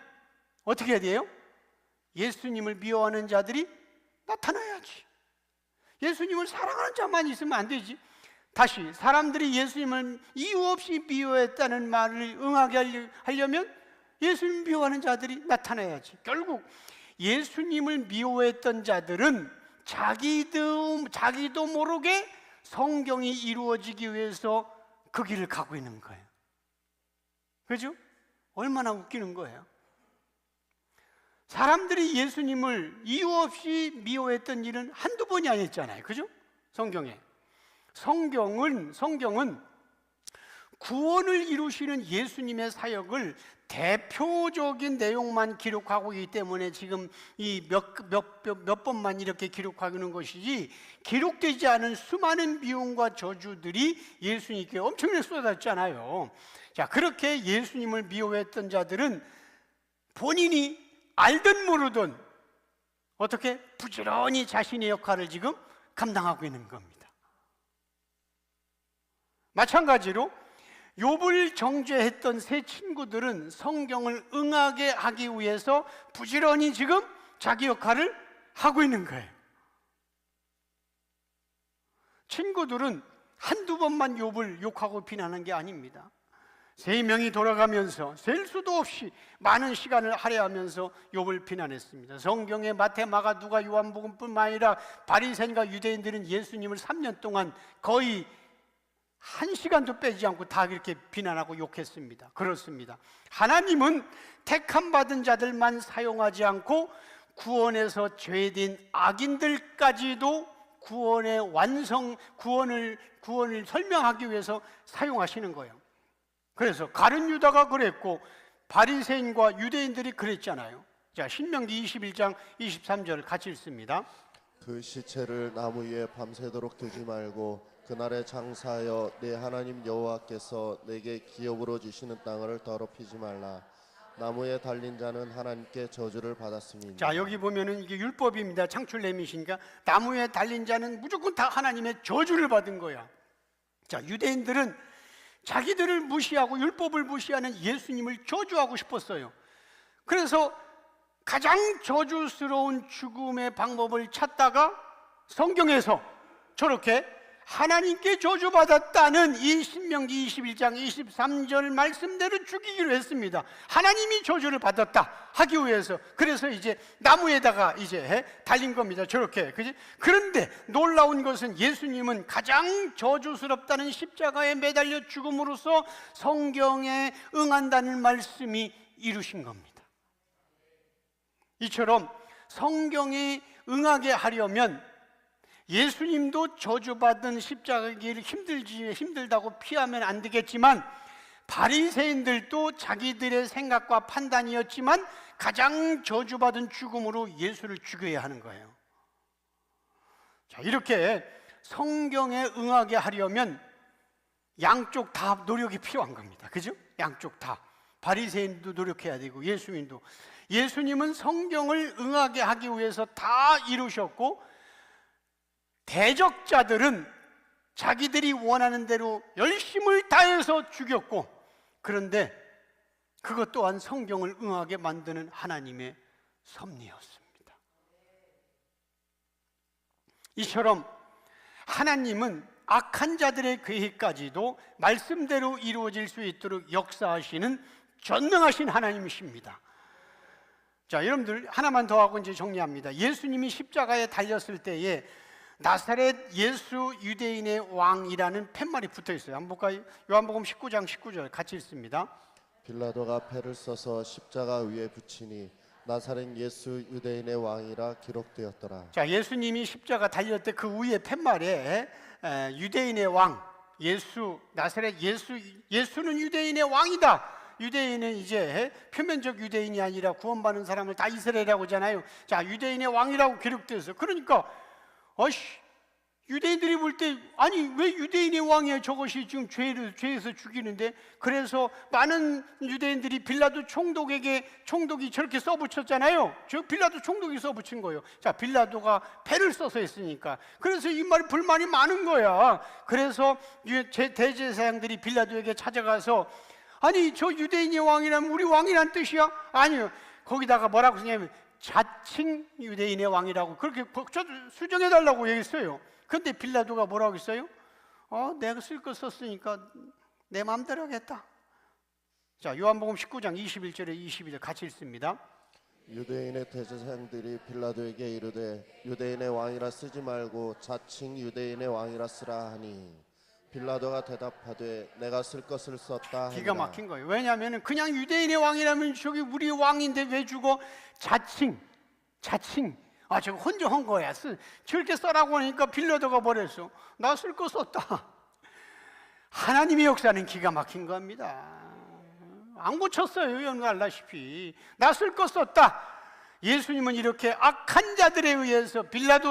어떻게 해야 돼요? 예수님을 미워하는 자들이 나타나야지. 예수님을 사랑하는 자만 있으면 안 되지. 다시, 사람들이 예수님을 이유 없이 미워했다는 말을 응하게 하려면 예수님을 미워하는 자들이 나타나야지. 결국 예수님을 미워했던 자들은 자기도 모르게 성경이 이루어지기 위해서 그 길을 가고 있는 거예요. 그죠? 얼마나 웃기는 거예요. 사람들이 예수님을 이유 없이 미워했던 일은 한두 번이 아니었잖아요. 그죠? 성경은 구원을 이루시는 예수님의 사역을 대표적인 내용만 기록하고 있기 때문에 지금 이 몇 번만 이렇게 기록하는 것이지, 기록되지 않은 수많은 미움과 저주들이 예수님께 엄청나게 쏟아졌잖아요. 자, 그렇게 예수님을 미워했던 자들은 본인이 알든 모르든 어떻게 부지런히 자신의 역할을 지금 감당하고 있는 겁니다. 마찬가지로 욥을 정죄했던 세 친구들은 성경을 응하게 하기 위해서 부지런히 지금 자기 역할을 하고 있는 거예요. 친구들은 한두 번만 욥을 욕하고 비난한 게 아닙니다. 3명이 돌아가면서 셀 수도 없이 많은 시간을 할애하면서 욥을 비난했습니다. 성경의 마태, 마가, 누가, 요한복음뿐만 아니라 바리새인과 유대인들은 예수님을 3년 동안 거의 1시간도 빼지 않고 다 그렇게 비난하고 욕했습니다. 그렇습니다. 하나님은 택함 받은 자들만 사용하지 않고 구원에서 죄된 악인들까지도 구원을 설명하기 위해서 사용하시는 거예요. 그래서 가룟 유다가 그랬고 바리새인과 유대인들이 그랬잖아요. 자, 신명기 21장 23절 같이 읽습니다. 그 시체를 나무 위에 밤새도록 두지 말고 그날에 장사하여 내 하나님 여호와께서 내게 기업으로 주시는 땅을 더럽히지 말라. 나무에 달린 자는 하나님께 저주를 받았습니다. 자, 여기 보면은 이게 율법입니다. 창출내미시니까 나무에 달린 자는 무조건 다 하나님의 저주를 받은 거야. 자, 유대인들은 자기들을 무시하고 율법을 무시하는 예수님을 저주하고 싶었어요. 그래서 가장 저주스러운 죽음의 방법을 찾다가 성경에서 저렇게 하나님께 저주받았다는 이 신명기 21장 23절 말씀대로 죽이기로 했습니다. 하나님이 저주를 받았다 하기 위해서. 그래서 이제 나무에다가 이제 달린 겁니다. 저렇게. 그지? 그런데 놀라운 것은 예수님은 가장 저주스럽다는 십자가에 매달려 죽음으로써 성경에 응한다는 말씀이 이루신 겁니다. 이처럼 성경에 응하게 하려면 예수님도 저주받은 십자가 길을 힘들다고 피하면 안 되겠지만 바리새인들도 자기들의 생각과 판단이었지만 가장 저주받은 죽음으로 예수를 죽여야 하는 거예요. 자, 이렇게 성경에 응하게 하려면 양쪽 다 노력이 필요한 겁니다. 그죠? 양쪽 다. 바리새인도 노력해야 되고 예수님도. 예수님은 성경을 응하게 하기 위해서 다 이루셨고 대적자들은 자기들이 원하는 대로 열심을 다해서 죽였고, 그런데 그것 또한 성경을 응하게 만드는 하나님의 섭리였습니다. 이처럼 하나님은 악한 자들의 계획까지도 말씀대로 이루어질 수 있도록 역사하시는 전능하신 하나님이십니다. 자, 여러분들 하나만 더 하고 이제 정리합니다. 예수님이 십자가에 달렸을 때에 나사렛 예수 유대인의 왕이라는 팻말이 붙어 있어요. 한번 볼까요? 요한복음 19장 19절 같이 읽습니다. 빌라도가 패를 써서 십자가 위에 붙이니 나사렛 예수 유대인의 왕이라 기록되었더라. 자, 예수님이 십자가 달릴 때 그 위에 팻말에 유대인의 왕, 예수, 나사렛 예수는 유대인의 왕이다. 유대인은 이제 표면적 유대인이 아니라 구원받는 사람을 다 이스라엘이라고 하잖아요. 자, 유대인의 왕이라고 기록되어 있어요. 그러니까 유대인들이 볼 때 아니 왜 유대인의 왕이야, 저것이 지금 죄에서 죽이는데. 그래서 많은 유대인들이 빌라도 총독이 저렇게 써붙였잖아요. 저 빌라도 총독이 써붙인 거예요. 자, 빌라도가 패를 써서 했으니까. 그래서 이 말이 불만이 많은 거야. 그래서 대제사장들이 빌라도에게 찾아가서 아니 저 유대인의 왕이라면 우리 왕이란 뜻이야? 아니요, 거기다가 뭐라고 쓰냐면 자칭 유대인의 왕이라고 그렇게 수정해달라고 얘기했어요. 그런데 빌라도가 뭐라고 했어요? 내가 쓸 거 썼으니까 내 마음대로 하겠다. 자, 요한복음 19장 21절에 22절 같이 읽습니다. 유대인의 대제사장들이 빌라도에게 이르되 유대인의 왕이라 쓰지 말고 자칭 유대인의 왕이라 쓰라 하니 빌라도가 대답하되 내가 쓸 것을 썼다 하니라. 기가 막힌 거예요. 왜냐하면 그냥 유대인의 왕이라면 저기 우리 왕인데 왜 주고 자칭 저거 혼자 한 거야. 저렇게 써라고 하니까 빌라도가 뭐랬어? 나 쓸 거 썼다. 하나님의 역사는 기가 막힌 겁니다. 안 고쳤어요. 여러분 알다시피 나 쓸 거 썼다. 예수님은 이렇게 악한 자들에 의해서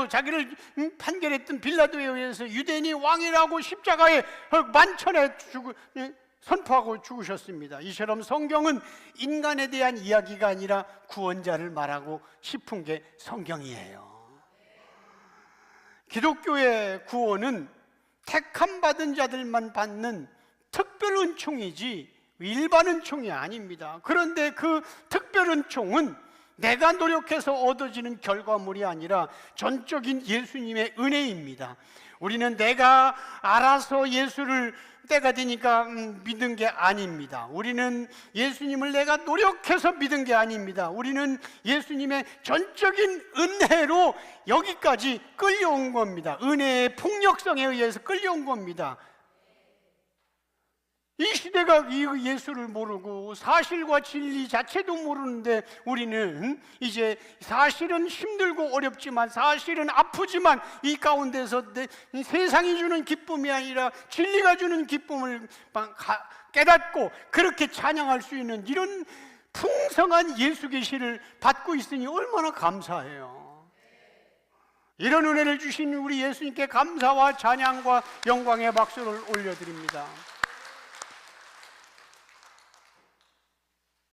자기를 판결했던 빌라도에 의해서 유대인이 왕이라고 십자가에 만천에 선포하고 죽으셨습니다. 이처럼 성경은 인간에 대한 이야기가 아니라 구원자를 말하고 싶은 게 성경이에요. 기독교의 구원은 택함 받은 자들만 받는 특별 은총이지 일반 은총이 아닙니다. 그런데 그 특별 은총은 내가 노력해서 얻어지는 결과물이 아니라 전적인 예수님의 은혜입니다. 우리는 내가 알아서 예수를 때가 되니까 믿은 게 아닙니다. 우리는 예수님을 내가 노력해서 믿은 게 아닙니다. 우리는 예수님의 전적인 은혜로 여기까지 끌려온 겁니다. 은혜의 폭력성에 의해서 끌려온 겁니다. 이 시대가 이 예수를 모르고 사실과 진리 자체도 모르는데 우리는 이제 사실은 힘들고 어렵지만 사실은 아프지만 이 가운데서 이 세상이 주는 기쁨이 아니라 진리가 주는 기쁨을 깨닫고 그렇게 찬양할 수 있는 이런 풍성한 예수 계시를 받고 있으니 얼마나 감사해요. 이런 은혜를 주신 우리 예수님께 감사와 찬양과 영광의 박수를 올려드립니다.